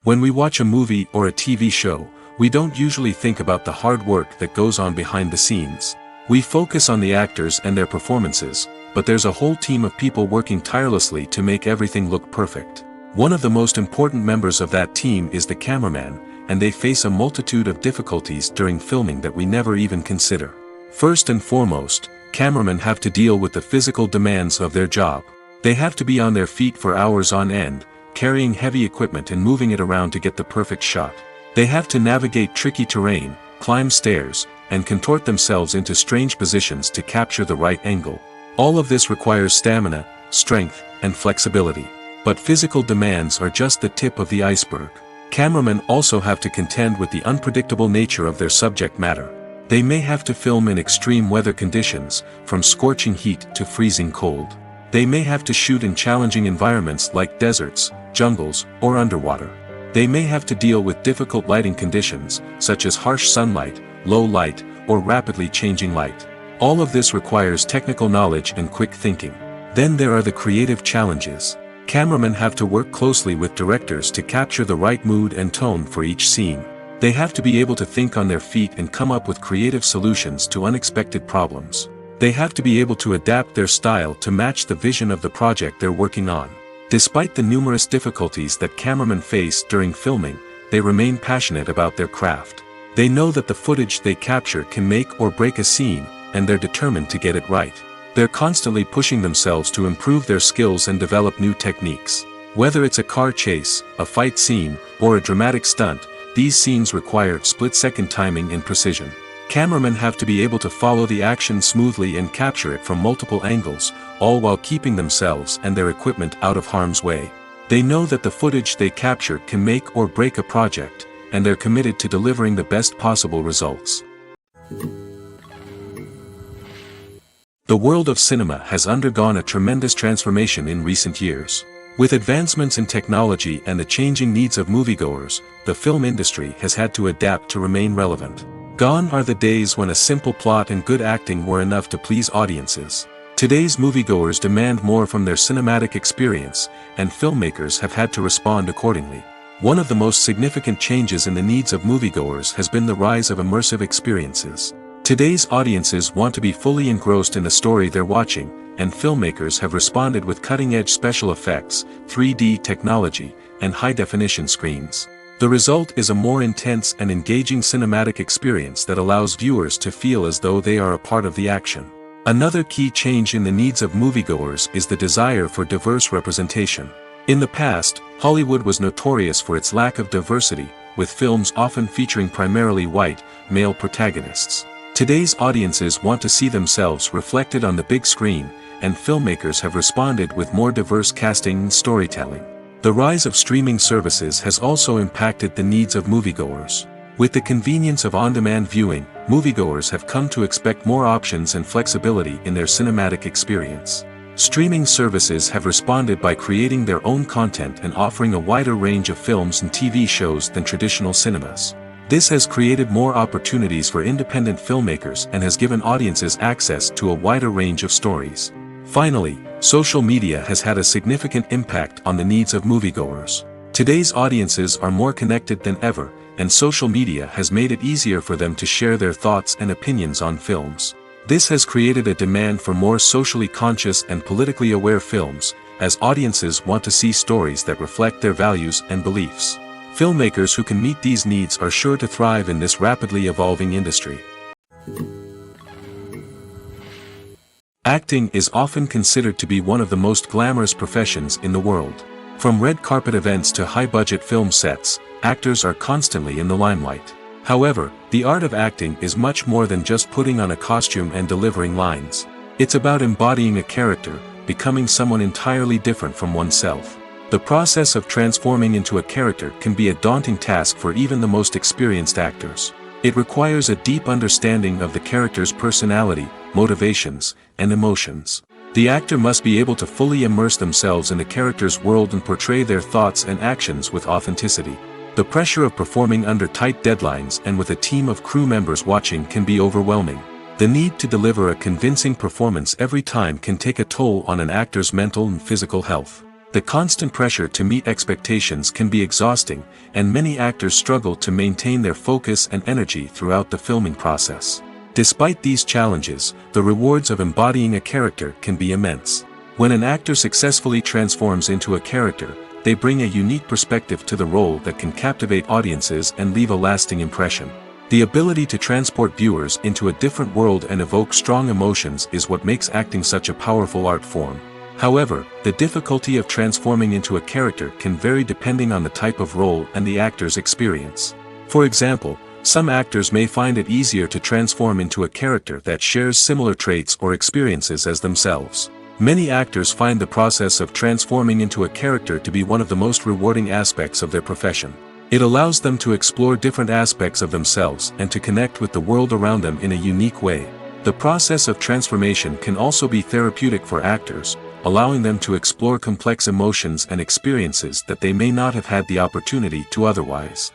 When we watch a movie or a TV show, we don't usually think about the hard work that goes on behind the scenes. We focus on the actors and their performances, but there's a whole team of people working tirelessly to make everything look perfect. One of the most important members of that team is the cameraman, and they face a multitude of difficulties during filming that we never even consider. First and foremost, cameramen have to deal with the physical demands of their job. They have to be on their feet for hours on end, carrying heavy equipment and moving it around to get the perfect shot. They have to navigate tricky terrain, climb stairs, and contort themselves into strange positions to capture the right angle. All of this requires stamina, strength, and flexibility. But physical demands are just the tip of the iceberg. Cameramen also have to contend with the unpredictable nature of their subject matter. They may have to film in extreme weather conditions, from scorching heat to freezing cold. They may have to shoot in challenging environments like deserts, jungles, or underwater. They may have to deal with difficult lighting conditions, such as harsh sunlight, low light, or rapidly changing light. All of this requires technical knowledge and quick thinking. Then there are the creative challenges. Cameramen have to work closely with directors to capture the right mood and tone for each scene. They have to be able to think on their feet and come up with creative solutions to unexpected problems. They have to be able to adapt their style to match the vision of the project they're working on. Despite the numerous difficulties that cameramen face during filming, they remain passionate about their craft. They know that the footage they capture can make or break a scene, and they're determined to get it right. They're constantly pushing themselves to improve their skills and develop new techniques. Whether it's a car chase, a fight scene, or a dramatic stunt, these scenes require split-second timing and precision. Cameramen have to be able to follow the action smoothly and capture it from multiple angles, all while keeping themselves and their equipment out of harm's way. They know that the footage they capture can make or break a project, and they're committed to delivering the best possible results. The world of cinema has undergone a tremendous transformation in recent years. With advancements in technology and the changing needs of moviegoers, the film industry has had to adapt to remain relevant. Gone are the days when a simple plot and good acting were enough to please audiences. Today's moviegoers demand more from their cinematic experience, and filmmakers have had to respond accordingly. One of the most significant changes in the needs of moviegoers has been the rise of immersive experiences. Today's audiences want to be fully engrossed in the story they're watching, and filmmakers have responded with cutting-edge special effects, 3D technology, and high-definition screens. The result is a more intense and engaging cinematic experience that allows viewers to feel as though they are a part of the action. Another key change in the needs of moviegoers is the desire for diverse representation. In the past, Hollywood was notorious for its lack of diversity, with films often featuring primarily white, male protagonists. Today's audiences want to see themselves reflected on the big screen, and filmmakers have responded with more diverse casting and storytelling. The rise of streaming services has also impacted the needs of moviegoers. With the convenience of on-demand viewing, moviegoers have come to expect more options and flexibility in their cinematic experience. Streaming services have responded by creating their own content and offering a wider range of films and TV shows than traditional cinemas. This has created more opportunities for independent filmmakers and has given audiences access to a wider range of stories. Finally, social media has had a significant impact on the needs of moviegoers. Today's audiences are more connected than ever, and social media has made it easier for them to share their thoughts and opinions on films. This has created a demand for more socially conscious and politically aware films, as audiences want to see stories that reflect their values and beliefs. Filmmakers who can meet these needs are sure to thrive in this rapidly evolving industry. Acting is often considered to be one of the most glamorous professions in the world. From red carpet events to high-budget film sets, actors are constantly in the limelight. However, the art of acting is much more than just putting on a costume and delivering lines. It's about embodying a character, becoming someone entirely different from oneself. The process of transforming into a character can be a daunting task for even the most experienced actors. It requires a deep understanding of the character's personality, motivations, and emotions. The actor must be able to fully immerse themselves in the character's world and portray their thoughts and actions with authenticity. The pressure of performing under tight deadlines and with a team of crew members watching can be overwhelming. The need to deliver a convincing performance every time can take a toll on an actor's mental and physical health. The constant pressure to meet expectations can be exhausting, and many actors struggle to maintain their focus and energy throughout the filming process. Despite these challenges, the rewards of embodying a character can be immense. When an actor successfully transforms into a character, they bring a unique perspective to the role that can captivate audiences and leave a lasting impression. The ability to transport viewers into a different world and evoke strong emotions is what makes acting such a powerful art form. However, the difficulty of transforming into a character can vary depending on the type of role and the actor's experience. For example, some actors may find it easier to transform into a character that shares similar traits or experiences as themselves. Many actors find the process of transforming into a character to be one of the most rewarding aspects of their profession. It allows them to explore different aspects of themselves and to connect with the world around them in a unique way. The process of transformation can also be therapeutic for actors, allowing them to explore complex emotions and experiences that they may not have had the opportunity to otherwise.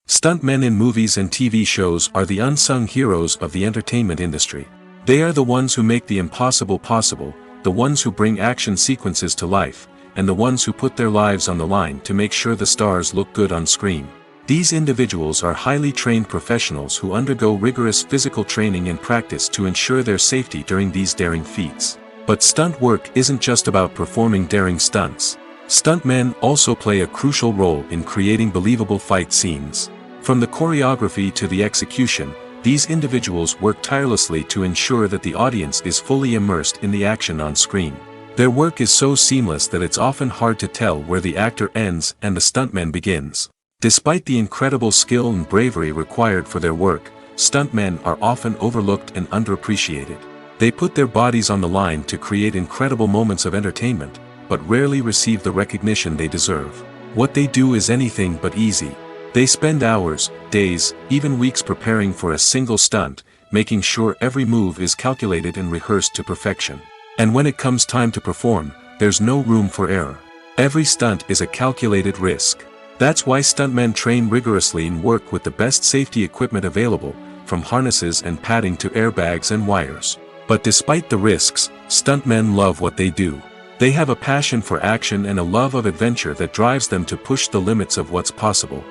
Stuntmen in movies and TV shows are the unsung heroes of the entertainment industry. They are the ones who make the impossible possible, the ones who bring action sequences to life, and the ones who put their lives on the line to make sure the stars look good on screen. These individuals are highly trained professionals who undergo rigorous physical training and practice to ensure their safety during these daring feats. But stunt work isn't just about performing daring stunts. Stuntmen also play a crucial role in creating believable fight scenes. From the choreography to the execution, these individuals work tirelessly to ensure that the audience is fully immersed in the action on screen. Their work is so seamless that it's often hard to tell where the actor ends and the stuntman begins. Despite the incredible skill and bravery required for their work, stuntmen are often overlooked and underappreciated. They put their bodies on the line to create incredible moments of entertainment, but rarely receive the recognition they deserve. What they do is anything but easy. They spend hours, days, even weeks preparing for a single stunt, making sure every move is calculated and rehearsed to perfection. And when it comes time to perform, there's no room for error. Every stunt is a calculated risk. That's why stuntmen train rigorously and work with the best safety equipment available, from harnesses and padding to airbags and wires. But despite the risks, stuntmen love what they do. They have a passion for action and a love of adventure that drives them to push the limits of what's possible.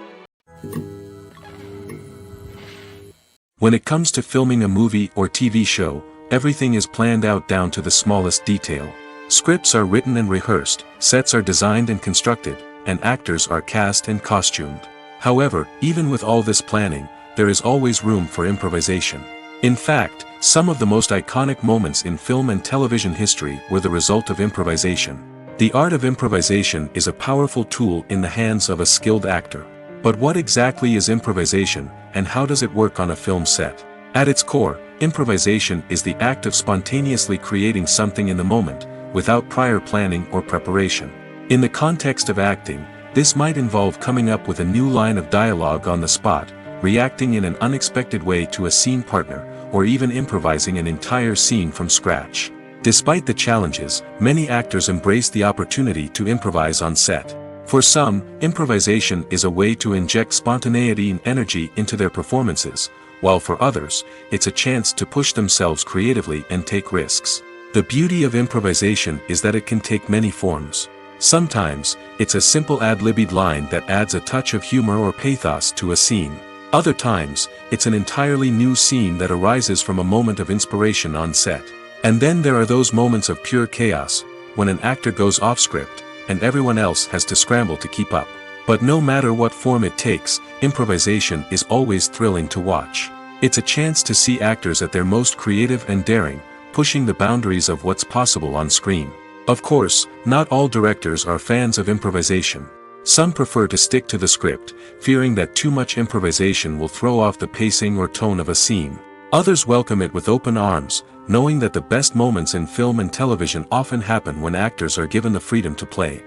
When it comes to filming a movie or TV show, everything is planned out down to the smallest detail. Scripts are written and rehearsed, sets are designed and constructed, and actors are cast and costumed. However, even with all this planning, there is always room for improvisation. In fact, some of the most iconic moments in film and television history were the result of improvisation. The art of improvisation is a powerful tool in the hands of a skilled actor. But what exactly is improvisation, and how does it work on a film set? At its core, improvisation is the act of spontaneously creating something in the moment, without prior planning or preparation. In the context of acting, this might involve coming up with a new line of dialogue on the spot, reacting in an unexpected way to a scene partner, or even improvising an entire scene from scratch. Despite the challenges, many actors embrace the opportunity to improvise on set. For some, improvisation is a way to inject spontaneity and energy into their performances, while for others, it's a chance to push themselves creatively and take risks. The beauty of improvisation is that it can take many forms. Sometimes, it's a simple ad-libbed line that adds a touch of humor or pathos to a scene. Other times, it's an entirely new scene that arises from a moment of inspiration on set. And then there are those moments of pure chaos, when an actor goes off script, and everyone else has to scramble to keep up. But no matter what form it takes, improvisation is always thrilling to watch. It's a chance to see actors at their most creative and daring, pushing the boundaries of what's possible on screen. Of course, not all directors are fans of improvisation. Some prefer to stick to the script, fearing that too much improvisation will throw off the pacing or tone of a scene. Others welcome it with open arms, knowing that the best moments in film and television often happen when actors are given the freedom to play.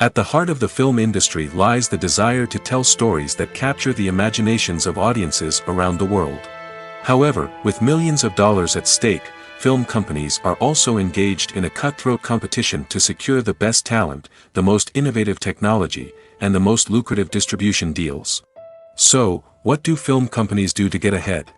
At the heart of the film industry lies the desire to tell stories that capture the imaginations of audiences around the world. However, with millions of dollars at stake, film companies are also engaged in a cutthroat competition to secure the best talent, the most innovative technology, and the most lucrative distribution deals. So, what do film companies do to get ahead?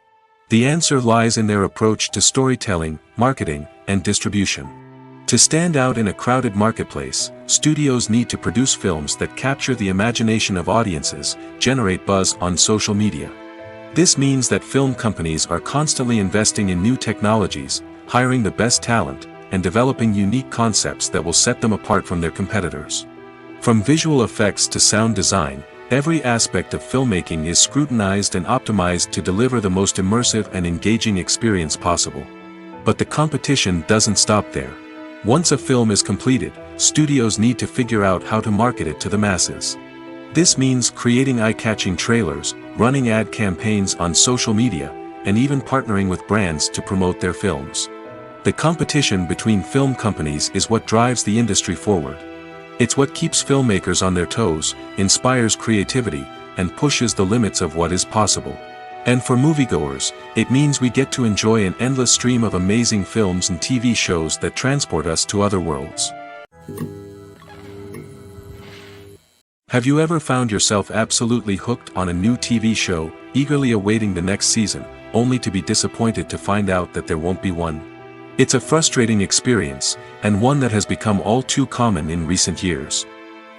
The answer lies in their approach to storytelling, marketing, and distribution. To stand out in a crowded marketplace, studios need to produce films that capture the imagination of audiences, generate buzz on social media. This means that film companies are constantly investing in new technologies, hiring the best talent, and developing unique concepts that will set them apart from their competitors. From visual effects to sound design, every aspect of filmmaking is scrutinized and optimized to deliver the most immersive and engaging experience possible. But the competition doesn't stop there. Once a film is completed, studios need to figure out how to market it to the masses. This means creating eye-catching trailers, running ad campaigns on social media, and even partnering with brands to promote their films. The competition between film companies is what drives the industry forward. It's what keeps filmmakers on their toes, inspires creativity, and pushes the limits of what is possible. And for moviegoers, it means we get to enjoy an endless stream of amazing films and TV shows that transport us to other worlds. Have you ever found yourself absolutely hooked on a new TV show, eagerly awaiting the next season, only to be disappointed to find out that there won't be one? It's a frustrating experience, and one that has become all too common in recent years.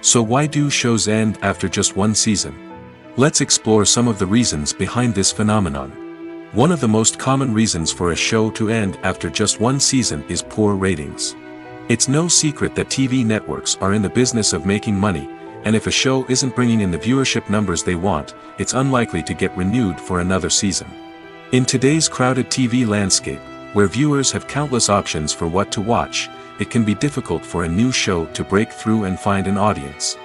So why do shows end after just one season? Let's explore some of the reasons behind this phenomenon. One of the most common reasons for a show to end after just one season is poor ratings. It's no secret that TV networks are in the business of making money, and if a show isn't bringing in the viewership numbers they want, it's unlikely to get renewed for another season. In today's crowded TV landscape, where viewers have countless options for what to watch, it can be difficult for a new show to break through and find an audience.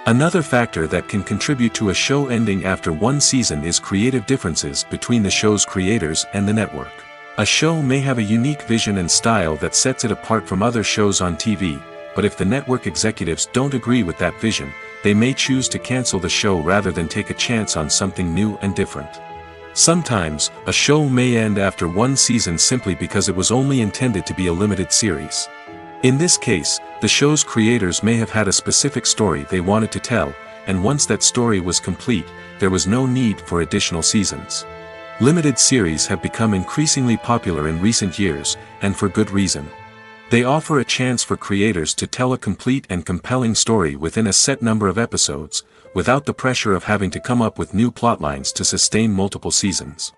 Another factor that can contribute to a show ending after one season is creative differences between the show's creators and the network. A show may have a unique vision and style that sets it apart from other shows on TV, but if the network executives don't agree with that vision, they may choose to cancel the show rather than take a chance on something new and different. Sometimes, a show may end after one season simply because it was only intended to be a limited series. In this case, the show's creators may have had a specific story they wanted to tell, and once that story was complete, there was no need for additional seasons. Limited series have become increasingly popular in recent years, and for good reason. They offer a chance for creators to tell a complete and compelling story within a set number of episodes, without the pressure of having to come up with new plotlines to sustain multiple seasons.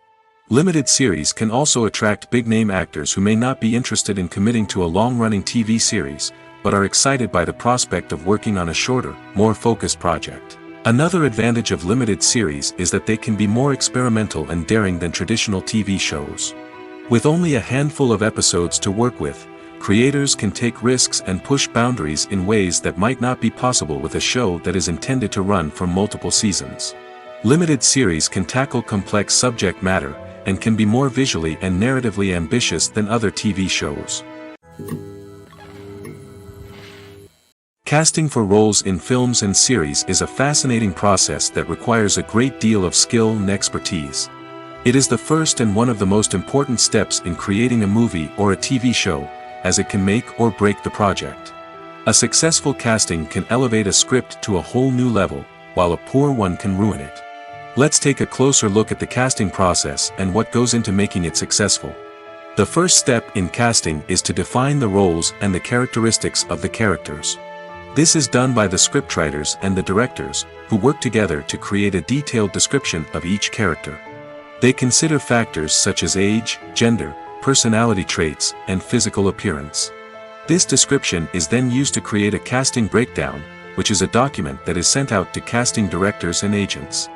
Limited series can also attract big-name actors who may not be interested in committing to a long-running TV series, but are excited by the prospect of working on a shorter, more focused project. Another advantage of limited series is that they can be more experimental and daring than traditional TV shows. With only a handful of episodes to work with, creators can take risks and push boundaries in ways that might not be possible with a show that is intended to run for multiple seasons. Limited series can tackle complex subject matter, and can be more visually and narratively ambitious than other TV shows. Casting for roles in films and series is a fascinating process that requires a great deal of skill and expertise. It is the first and one of the most important steps in creating a movie or a TV show, as it can make or break the project. A successful casting can elevate a script to a whole new level, while a poor one can ruin it. Let's take a closer look at the casting process and what goes into making it successful. The first step in casting is to define the roles and the characteristics of the characters. This is done by the scriptwriters and the directors, who work together to create a detailed description of each character. They consider factors such as age, gender, personality traits, and physical appearance. This description is then used to create a casting breakdown, which is a document that is sent out to casting directors and agents.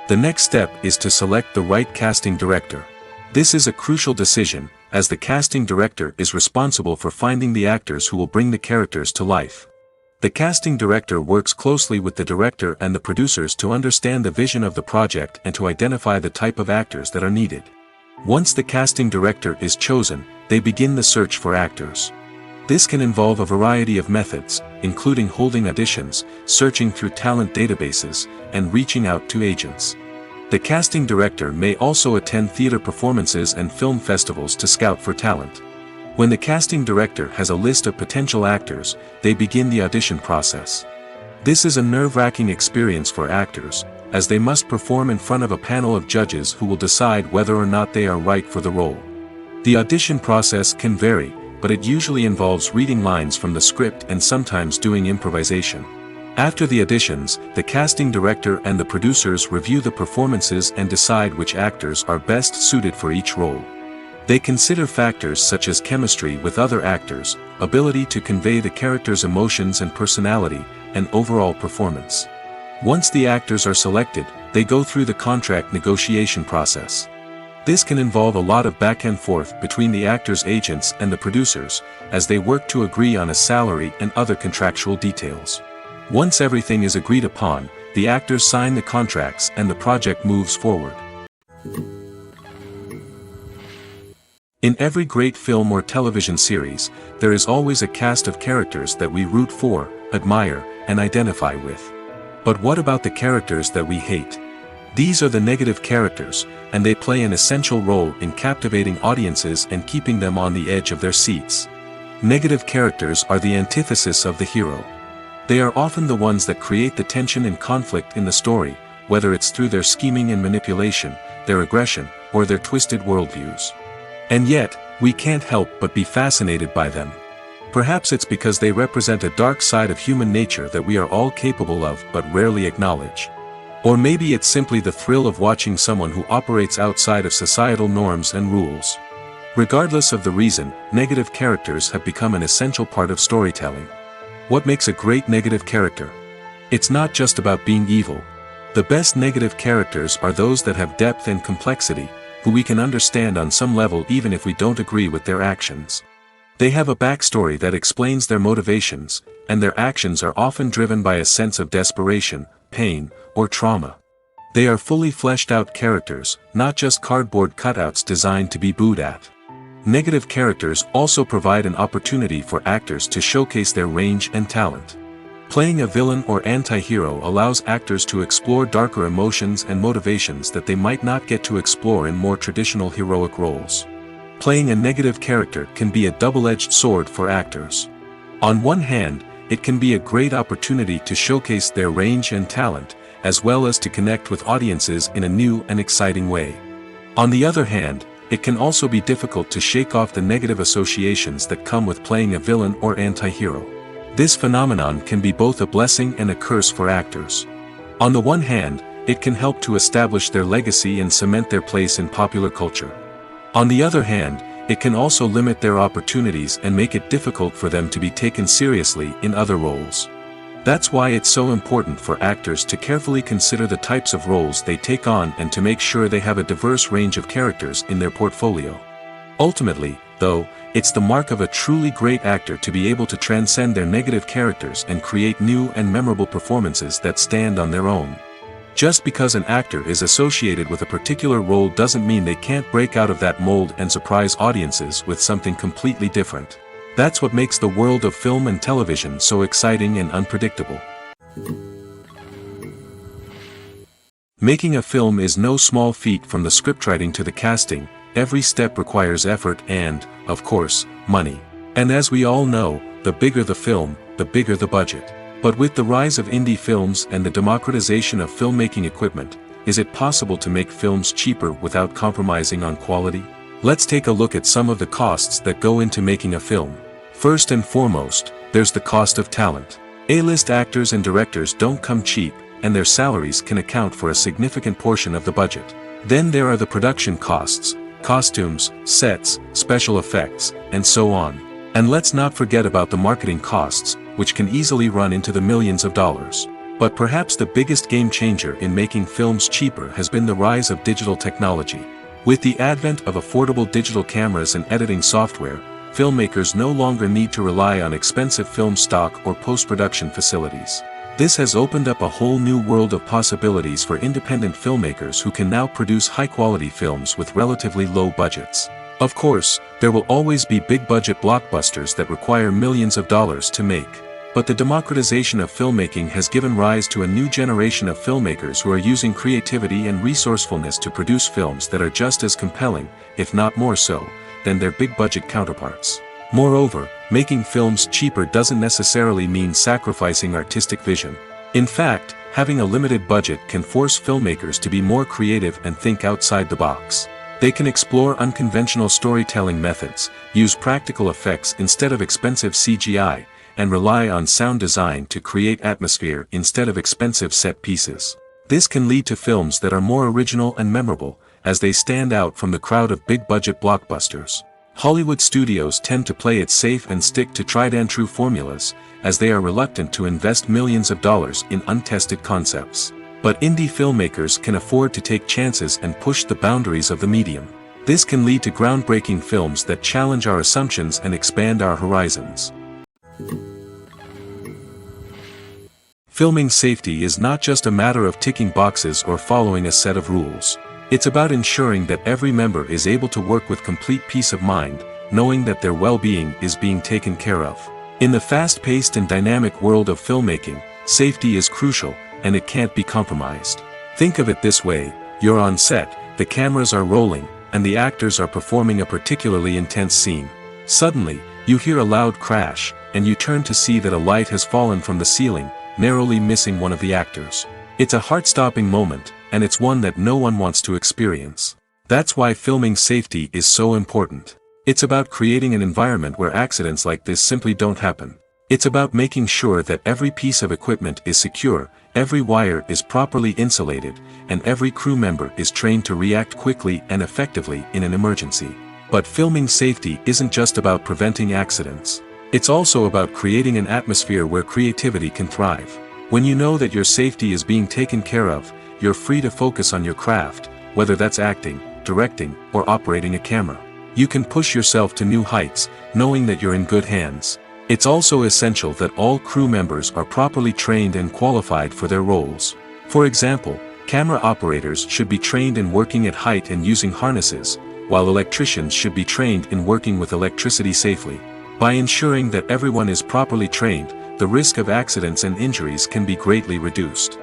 The next step is to select the right casting director. This is a crucial decision, as the casting director is responsible for finding the actors who will bring the characters to life. The casting director works closely with the director and the producers to understand the vision of the project and to identify the type of actors that are needed. Once the casting director is chosen, they begin the search for actors. This can involve a variety of methods, including holding auditions, searching through talent databases, and reaching out to agents. The casting director may also attend theater performances and film festivals to scout for talent. When the casting director has a list of potential actors, they begin the audition process. This is a nerve-wracking experience for actors, as they must perform in front of a panel of judges who will decide whether or not they are right for the role. The audition process can vary, but it usually involves reading lines from the script and sometimes doing improvisation. After the auditions, the casting director and the producers review the performances and decide which actors are best suited for each role. They consider factors such as chemistry with other actors, ability to convey the character's emotions and personality, and overall performance. Once the actors are selected, they go through the contract negotiation process. This can involve a lot of back and forth between the actors' agents and the producers, as they work to agree on a salary and other contractual details. Once everything is agreed upon, the actors sign the contracts and the project moves forward. In every great film or television series, there is always a cast of characters that we root for, admire, and identify with. But what about the characters that we hate? These are the negative characters, and they play an essential role in captivating audiences and keeping them on the edge of their seats. Negative characters are the antithesis of the hero. They are often the ones that create the tension and conflict in the story, whether it's through their scheming and manipulation, their aggression, or their twisted worldviews. And yet, we can't help but be fascinated by them. Perhaps it's because they represent a dark side of human nature that we are all capable of but rarely acknowledge. Or maybe it's simply the thrill of watching someone who operates outside of societal norms and rules. Regardless of the reason, negative characters have become an essential part of storytelling. What makes a great negative character? It's not just about being evil. The best negative characters are those that have depth and complexity, who we can understand on some level even if we don't agree with their actions. They have a backstory that explains their motivations, and their actions are often driven by a sense of desperation, pain, or trauma. They are fully fleshed out characters, not just cardboard cutouts designed to be booed at. Negative characters also provide an opportunity for actors to showcase their range and talent. Playing a villain or anti-hero allows actors to explore darker emotions and motivations that they might not get to explore in more traditional heroic roles. Playing a negative character can be a double-edged sword for actors. On one hand, it can be a great opportunity to showcase their range and talent, as well as to connect with audiences in a new and exciting way. On the other hand, it can also be difficult to shake off the negative associations that come with playing a villain or anti-hero. This phenomenon can be both a blessing and a curse for actors. On the one hand, it can help to establish their legacy and cement their place in popular culture. On the other hand, it can also limit their opportunities and make it difficult for them to be taken seriously in other roles. That's why it's so important for actors to carefully consider the types of roles they take on and to make sure they have a diverse range of characters in their portfolio. Ultimately, though, it's the mark of a truly great actor to be able to transcend their negative characters and create new and memorable performances that stand on their own. Just because an actor is associated with a particular role doesn't mean they can't break out of that mold and surprise audiences with something completely different. That's what makes the world of film and television so exciting and unpredictable. Making a film is no small feat. From the scriptwriting to the casting, every step requires effort and, of course, money. And as we all know, the bigger the film, the bigger the budget. But with the rise of indie films and the democratization of filmmaking equipment, is it possible to make films cheaper without compromising on quality? Let's take a look at some of the costs that go into making a film. First and foremost, there's the cost of talent. A-list actors and directors don't come cheap, and their salaries can account for a significant portion of the budget. Then there are the production costs, costumes, sets, special effects, and so on. And let's not forget about the marketing costs, which can easily run into the millions of dollars. But perhaps the biggest game changer in making films cheaper has been the rise of digital technology. With the advent of affordable digital cameras and editing software, filmmakers no longer need to rely on expensive film stock or post-production facilities. This has opened up a whole new world of possibilities for independent filmmakers who can now produce high-quality films with relatively low budgets. Of course, there will always be big-budget blockbusters that require millions of dollars to make. But the democratization of filmmaking has given rise to a new generation of filmmakers who are using creativity and resourcefulness to produce films that are just as compelling, if not more so, than their big-budget counterparts. Moreover, making films cheaper doesn't necessarily mean sacrificing artistic vision. In fact, having a limited budget can force filmmakers to be more creative and think outside the box. They can explore unconventional storytelling methods, use practical effects instead of expensive CGI, and rely on sound design to create atmosphere instead of expensive set pieces. This can lead to films that are more original and memorable, as they stand out from the crowd of big-budget blockbusters. Hollywood studios tend to play it safe and stick to tried-and-true formulas, as they are reluctant to invest millions of dollars in untested concepts. But indie filmmakers can afford to take chances and push the boundaries of the medium. This can lead to groundbreaking films that challenge our assumptions and expand our horizons. Filming safety is not just a matter of ticking boxes or following a set of rules. It's about ensuring that every member is able to work with complete peace of mind, knowing that their well-being is being taken care of. In the fast-paced and dynamic world of filmmaking, safety is crucial, and it can't be compromised. Think of it this way: you're on set, the cameras are rolling, and the actors are performing a particularly intense scene. Suddenly, you hear a loud crash, and you turn to see that a light has fallen from the ceiling, narrowly missing one of the actors. It's a heart-stopping moment, and it's one that no one wants to experience. That's why filming safety is so important. It's about creating an environment where accidents like this simply don't happen. It's about making sure that every piece of equipment is secure, every wire is properly insulated, and every crew member is trained to react quickly and effectively in an emergency. But filming safety isn't just about preventing accidents. It's also about creating an atmosphere where creativity can thrive. When you know that your safety is being taken care of, you're free to focus on your craft, whether that's acting, directing, or operating a camera. You can push yourself to new heights, knowing that you're in good hands. It's also essential that all crew members are properly trained and qualified for their roles. For example, camera operators should be trained in working at height and using harnesses, while electricians should be trained in working with electricity safely. By ensuring that everyone is properly trained, the risk of accidents and injuries can be greatly reduced.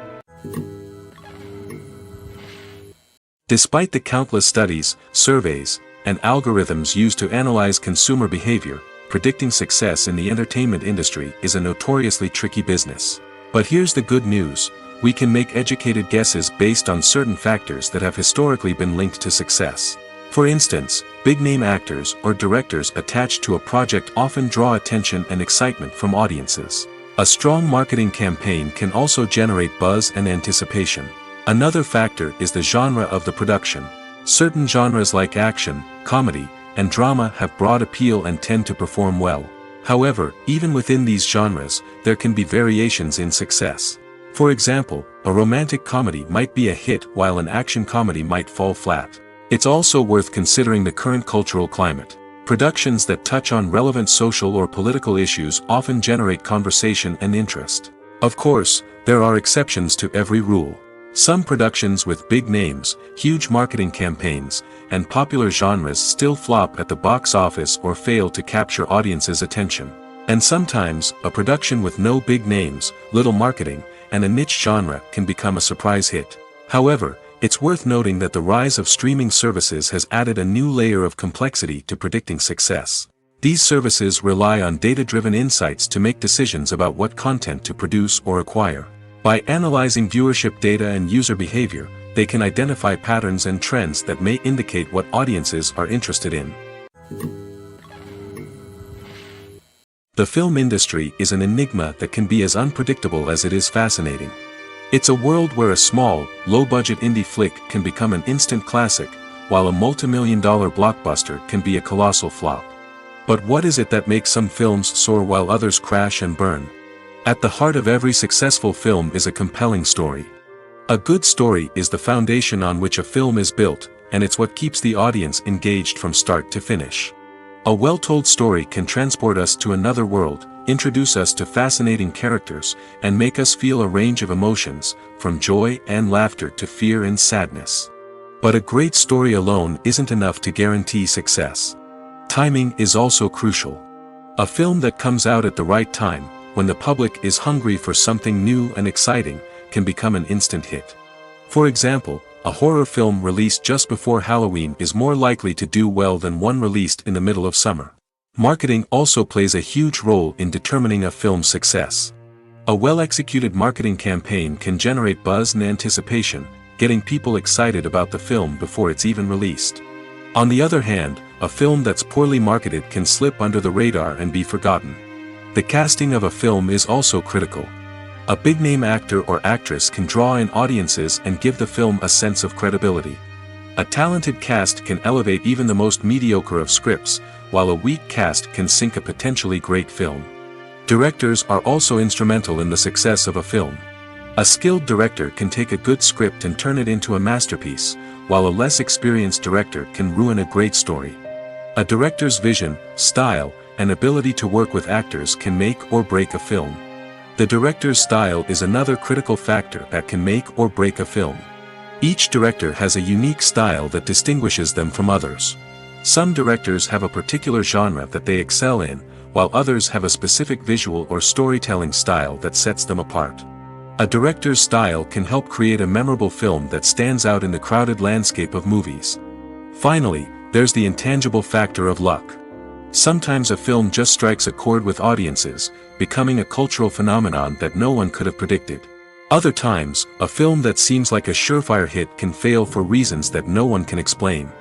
Despite the countless studies, surveys, and algorithms used to analyze consumer behavior, predicting success in the entertainment industry is a notoriously tricky business. But here's the good news: we can make educated guesses based on certain factors that have historically been linked to success. For instance, big-name actors or directors attached to a project often draw attention and excitement from audiences. A strong marketing campaign can also generate buzz and anticipation. Another factor is the genre of the production. Certain genres like action, comedy, and drama have broad appeal and tend to perform well. However, even within these genres, there can be variations in success. For example, a romantic comedy might be a hit while an action comedy might fall flat. It's also worth considering the current cultural climate. Productions that touch on relevant social or political issues often generate conversation and interest. Of course, there are exceptions to every rule. Some productions with big names, huge marketing campaigns, and popular genres still flop at the box office or fail to capture audiences' attention. And sometimes, a production with no big names, little marketing, and a niche genre can become a surprise hit. However, it's worth noting that the rise of streaming services has added a new layer of complexity to predicting success. These services rely on data-driven insights to make decisions about what content to produce or acquire. By analyzing viewership data and user behavior, they can identify patterns and trends that may indicate what audiences are interested in. The film industry is an enigma that can be as unpredictable as it is fascinating. It's a world where a small, low-budget indie flick can become an instant classic, while a multi-million-dollar blockbuster can be a colossal flop. But what is it that makes some films soar while others crash and burn? At the heart of every successful film is a compelling story. A good story is the foundation on which a film is built, and it's what keeps the audience engaged from start to finish. A well-told story can transport us to another world, introduce us to fascinating characters, and make us feel a range of emotions, from joy and laughter to fear and sadness. But a great story alone isn't enough to guarantee success. Timing is also crucial. A film that comes out at the right time, when the public is hungry for something new and exciting, can become an instant hit. For example, a horror film released just before Halloween is more likely to do well than one released in the middle of summer. Marketing also plays a huge role in determining a film's success. A well-executed marketing campaign can generate buzz and anticipation, getting people excited about the film before it's even released. On the other hand, a film that's poorly marketed can slip under the radar and be forgotten. The casting of a film is also critical. A big-name actor or actress can draw in audiences and give the film a sense of credibility. A talented cast can elevate even the most mediocre of scripts, while a weak cast can sink a potentially great film. Directors are also instrumental in the success of a film. A skilled director can take a good script and turn it into a masterpiece, while a less experienced director can ruin a great story. A director's vision, style, and ability to work with actors can make or break a film. The director's style is another critical factor that can make or break a film. Each director has a unique style that distinguishes them from others. Some directors have a particular genre that they excel in, while others have a specific visual or storytelling style that sets them apart. A director's style can help create a memorable film that stands out in the crowded landscape of movies. Finally, there's the intangible factor of luck. Sometimes a film just strikes a chord with audiences, becoming a cultural phenomenon that no one could have predicted. Other times, a film that seems like a surefire hit can fail for reasons that no one can explain.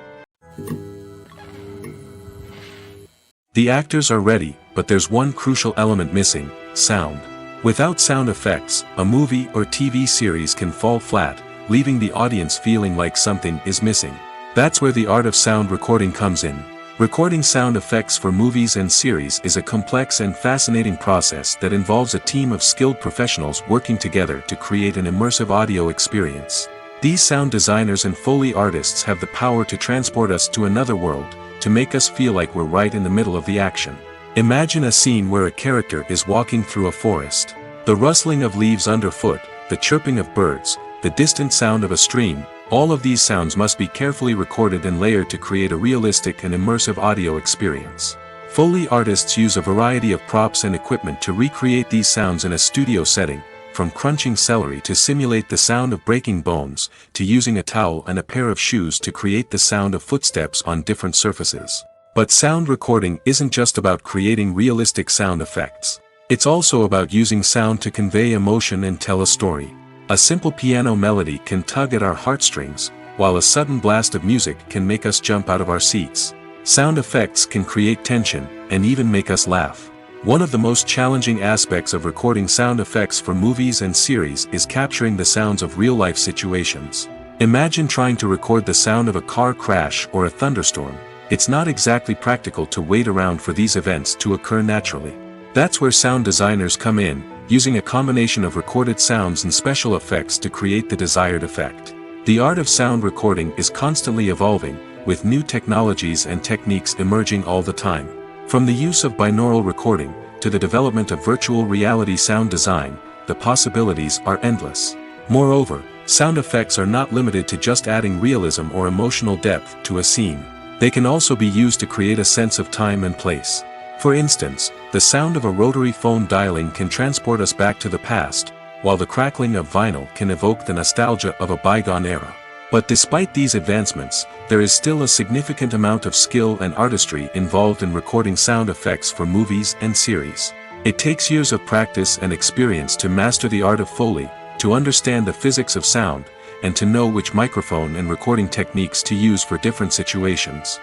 The actors are ready, but there's one crucial element missing: sound. Without sound effects, a movie or TV series can fall flat, leaving the audience feeling like something is missing. That's where the art of sound recording comes in. Recording sound effects for movies and series is a complex and fascinating process that involves a team of skilled professionals working together to create an immersive audio experience. These sound designers and Foley artists have the power to transport us to another world, to make us feel like we're right in the middle of the action. Imagine a scene where a character is walking through a forest. The rustling of leaves underfoot, the chirping of birds, the distant sound of a stream, all of these sounds must be carefully recorded and layered to create a realistic and immersive audio experience. Foley artists use a variety of props and equipment to recreate these sounds in a studio setting, from crunching celery to simulate the sound of breaking bones, to using a towel and a pair of shoes to create the sound of footsteps on different surfaces. But sound recording isn't just about creating realistic sound effects. It's also about using sound to convey emotion and tell a story. A simple piano melody can tug at our heartstrings, while a sudden blast of music can make us jump out of our seats. Sound effects can create tension, and even make us laugh. One of the most challenging aspects of recording sound effects for movies and series is capturing the sounds of real-life situations. Imagine trying to record the sound of a car crash or a thunderstorm. It's not exactly practical to wait around for these events to occur naturally. That's where sound designers come in, using a combination of recorded sounds and special effects to create the desired effect. The art of sound recording is constantly evolving, with new technologies and techniques emerging all the time. From the use of binaural recording, to the development of virtual reality sound design, the possibilities are endless. Moreover, sound effects are not limited to just adding realism or emotional depth to a scene. They can also be used to create a sense of time and place. For instance, the sound of a rotary phone dialing can transport us back to the past, while the crackling of vinyl can evoke the nostalgia of a bygone era. But despite these advancements, there is still a significant amount of skill and artistry involved in recording sound effects for movies and series. It takes years of practice and experience to master the art of Foley, to understand the physics of sound, and to know which microphone and recording techniques to use for different situations.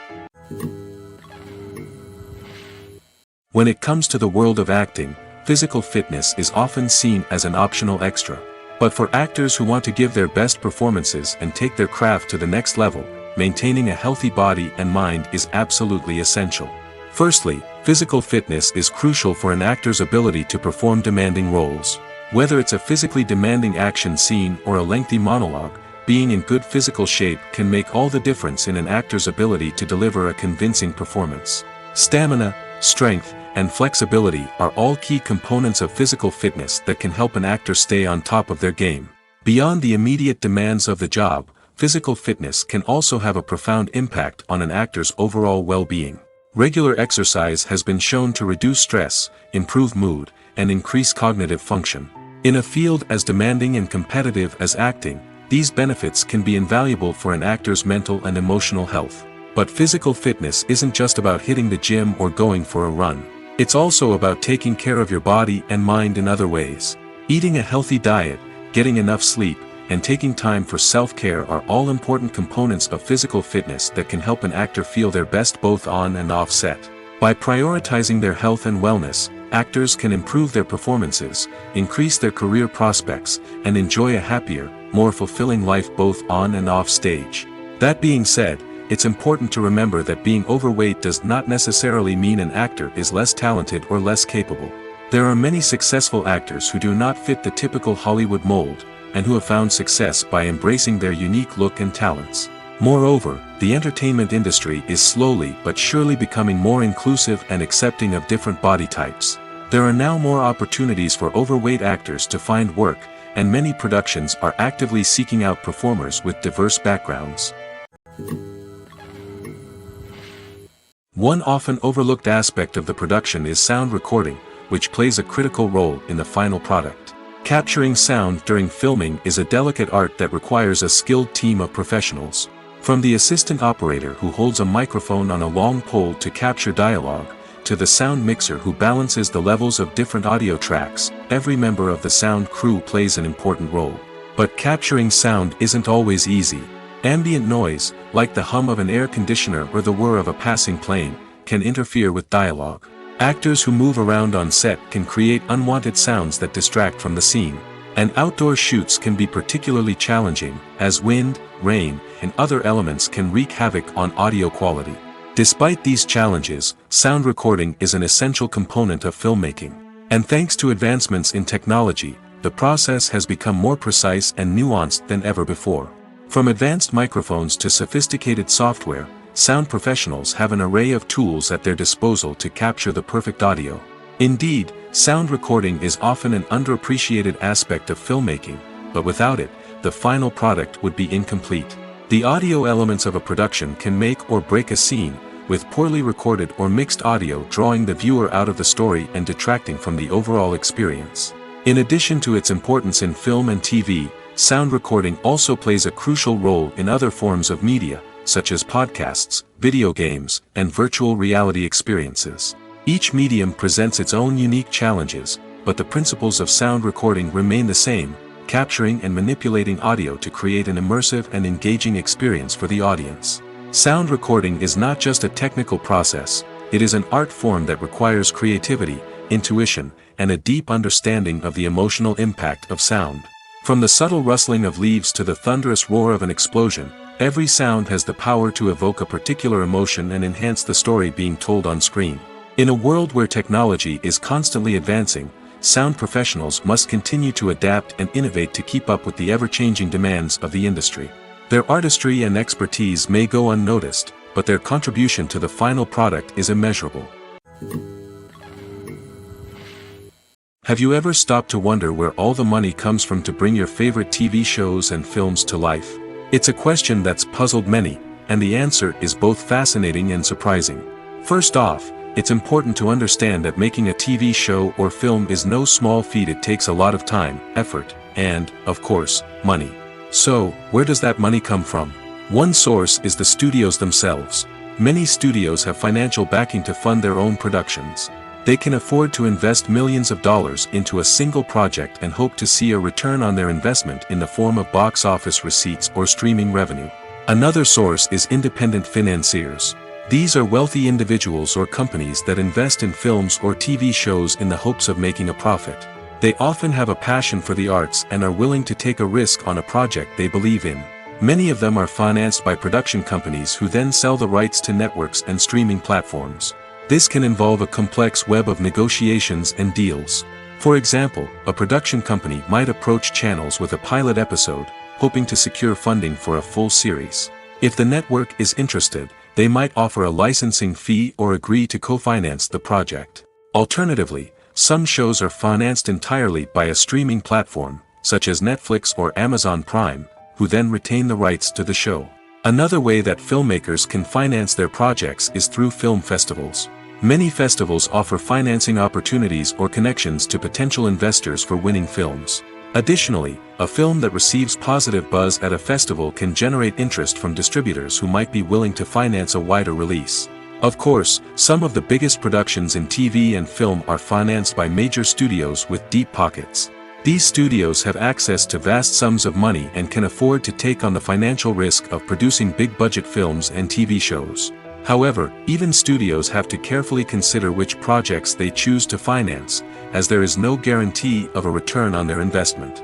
When it comes to the world of acting, physical fitness is often seen as an optional extra. But for actors who want to give their best performances and take their craft to the next level, maintaining a healthy body and mind is absolutely essential. Firstly, physical fitness is crucial for an actor's ability to perform demanding roles. Whether it's a physically demanding action scene or a lengthy monologue, being in good physical shape can make all the difference in an actor's ability to deliver a convincing performance. Stamina, strength, and flexibility are all key components of physical fitness that can help an actor stay on top of their game. Beyond the immediate demands of the job, physical fitness can also have a profound impact on an actor's overall well-being. Regular exercise has been shown to reduce stress, improve mood, and increase cognitive function. In a field as demanding and competitive as acting, these benefits can be invaluable for an actor's mental and emotional health. But physical fitness isn't just about hitting the gym or going for a run. It's also about taking care of your body and mind in other ways. Eating a healthy diet, getting enough sleep, and taking time for self-care are all important components of physical fitness that can help an actor feel their best both on and off set. By prioritizing their health and wellness, actors can improve their performances, increase their career prospects, and enjoy a happier, more fulfilling life both on and off stage. That being said, it's important to remember that being overweight does not necessarily mean an actor is less talented or less capable. There are many successful actors who do not fit the typical Hollywood mold, and who have found success by embracing their unique look and talents. Moreover, the entertainment industry is slowly but surely becoming more inclusive and accepting of different body types. There are now more opportunities for overweight actors to find work, and many productions are actively seeking out performers with diverse backgrounds. One often overlooked aspect of the production is sound recording, which plays a critical role in the final product. Capturing sound during filming is a delicate art that requires a skilled team of professionals. From the assistant operator who holds a microphone on a long pole to capture dialogue, to the sound mixer who balances the levels of different audio tracks, every member of the sound crew plays an important role. But capturing sound isn't always easy. Ambient noise, like the hum of an air conditioner or the whir of a passing plane, can interfere with dialogue. Actors who move around on set can create unwanted sounds that distract from the scene. And outdoor shoots can be particularly challenging, as wind, rain, and other elements can wreak havoc on audio quality. Despite these challenges, sound recording is an essential component of filmmaking. And thanks to advancements in technology, the process has become more precise and nuanced than ever before. From advanced microphones to sophisticated software, sound professionals have an array of tools at their disposal to capture the perfect audio. Indeed, sound recording is often an underappreciated aspect of filmmaking, but without it, the final product would be incomplete. The audio elements of a production can make or break a scene, with poorly recorded or mixed audio drawing the viewer out of the story and detracting from the overall experience. In addition to its importance in film and TV, sound recording also plays a crucial role in other forms of media, such as podcasts, video games, and virtual reality experiences. Each medium presents its own unique challenges, but the principles of sound recording remain the same, capturing and manipulating audio to create an immersive and engaging experience for the audience. Sound recording is not just a technical process, it is an art form that requires creativity, intuition, and a deep understanding of the emotional impact of sound. From the subtle rustling of leaves to the thunderous roar of an explosion, every sound has the power to evoke a particular emotion and enhance the story being told on screen. In a world where technology is constantly advancing, sound professionals must continue to adapt and innovate to keep up with the ever-changing demands of the industry. Their artistry and expertise may go unnoticed, but their contribution to the final product is immeasurable. Have you ever stopped to wonder where all the money comes from to bring your favorite TV shows and films to life? It's a question that's puzzled many, and the answer is both fascinating and surprising. First off, it's important to understand that making a TV show or film is no small feat. It takes a lot of time, effort, and, of course, money. So, where does that money come from? One source is the studios themselves. Many studios have financial backing to fund their own productions. They can afford to invest millions of dollars into a single project and hope to see a return on their investment in the form of box office receipts or streaming revenue. Another source is independent financiers. These are wealthy individuals or companies that invest in films or TV shows in the hopes of making a profit. They often have a passion for the arts and are willing to take a risk on a project they believe in. Many of them are financed by production companies who then sell the rights to networks and streaming platforms. This can involve a complex web of negotiations and deals. For example, a production company might approach channels with a pilot episode, hoping to secure funding for a full series. If the network is interested, they might offer a licensing fee or agree to co-finance the project. Alternatively, some shows are financed entirely by a streaming platform, such as Netflix or Amazon Prime, who then retain the rights to the show. Another way that filmmakers can finance their projects is through film festivals. Many festivals offer financing opportunities or connections to potential investors for winning films. Additionally, a film that receives positive buzz at a festival can generate interest from distributors who might be willing to finance a wider release. Of course, some of the biggest productions in TV and film are financed by major studios with deep pockets. These studios have access to vast sums of money and can afford to take on the financial risk of producing big-budget films and TV shows. However, even studios have to carefully consider which projects they choose to finance, as there is no guarantee of a return on their investment.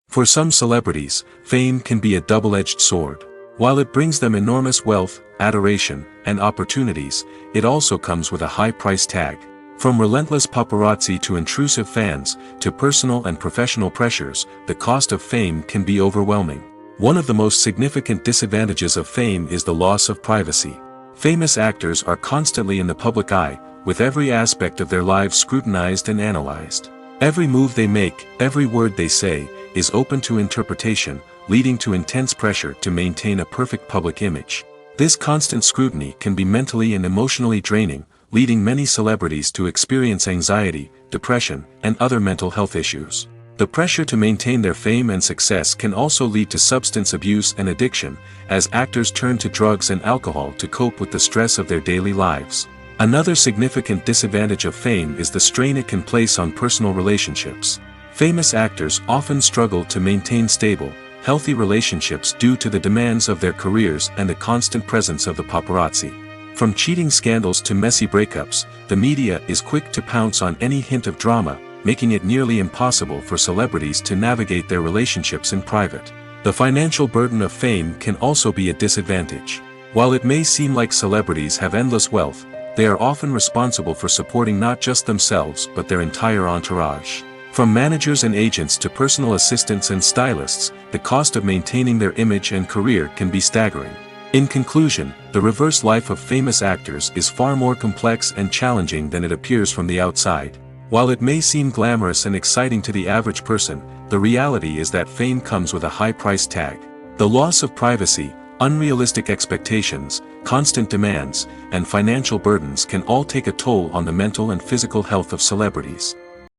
For some celebrities, fame can be a double-edged sword. While it brings them enormous wealth, adoration, and opportunities, it also comes with a high price tag. From relentless paparazzi to intrusive fans, to personal and professional pressures, the cost of fame can be overwhelming. One of the most significant disadvantages of fame is the loss of privacy. Famous actors are constantly in the public eye, with every aspect of their lives scrutinized and analyzed. Every move they make, every word they say, is open to interpretation, leading to intense pressure to maintain a perfect public image. This constant scrutiny can be mentally and emotionally draining, leading many celebrities to experience anxiety, depression, and other mental health issues. The pressure to maintain their fame and success can also lead to substance abuse and addiction, as actors turn to drugs and alcohol to cope with the stress of their daily lives. Another significant disadvantage of fame is the strain it can place on personal relationships. Famous actors often struggle to maintain stable, healthy relationships due to the demands of their careers and the constant presence of the paparazzi. From cheating scandals to messy breakups, the media is quick to pounce on any hint of drama, making it nearly impossible for celebrities to navigate their relationships in private. The financial burden of fame can also be a disadvantage. While it may seem like celebrities have endless wealth, they are often responsible for supporting not just themselves but their entire entourage. From managers and agents to personal assistants and stylists, the cost of maintaining their image and career can be staggering. In conclusion, the reverse life of famous actors is far more complex and challenging than it appears from the outside. While it may seem glamorous and exciting to the average person, the reality is that fame comes with a high price tag. The loss of privacy, unrealistic expectations, constant demands, and financial burdens can all take a toll on the mental and physical health of celebrities.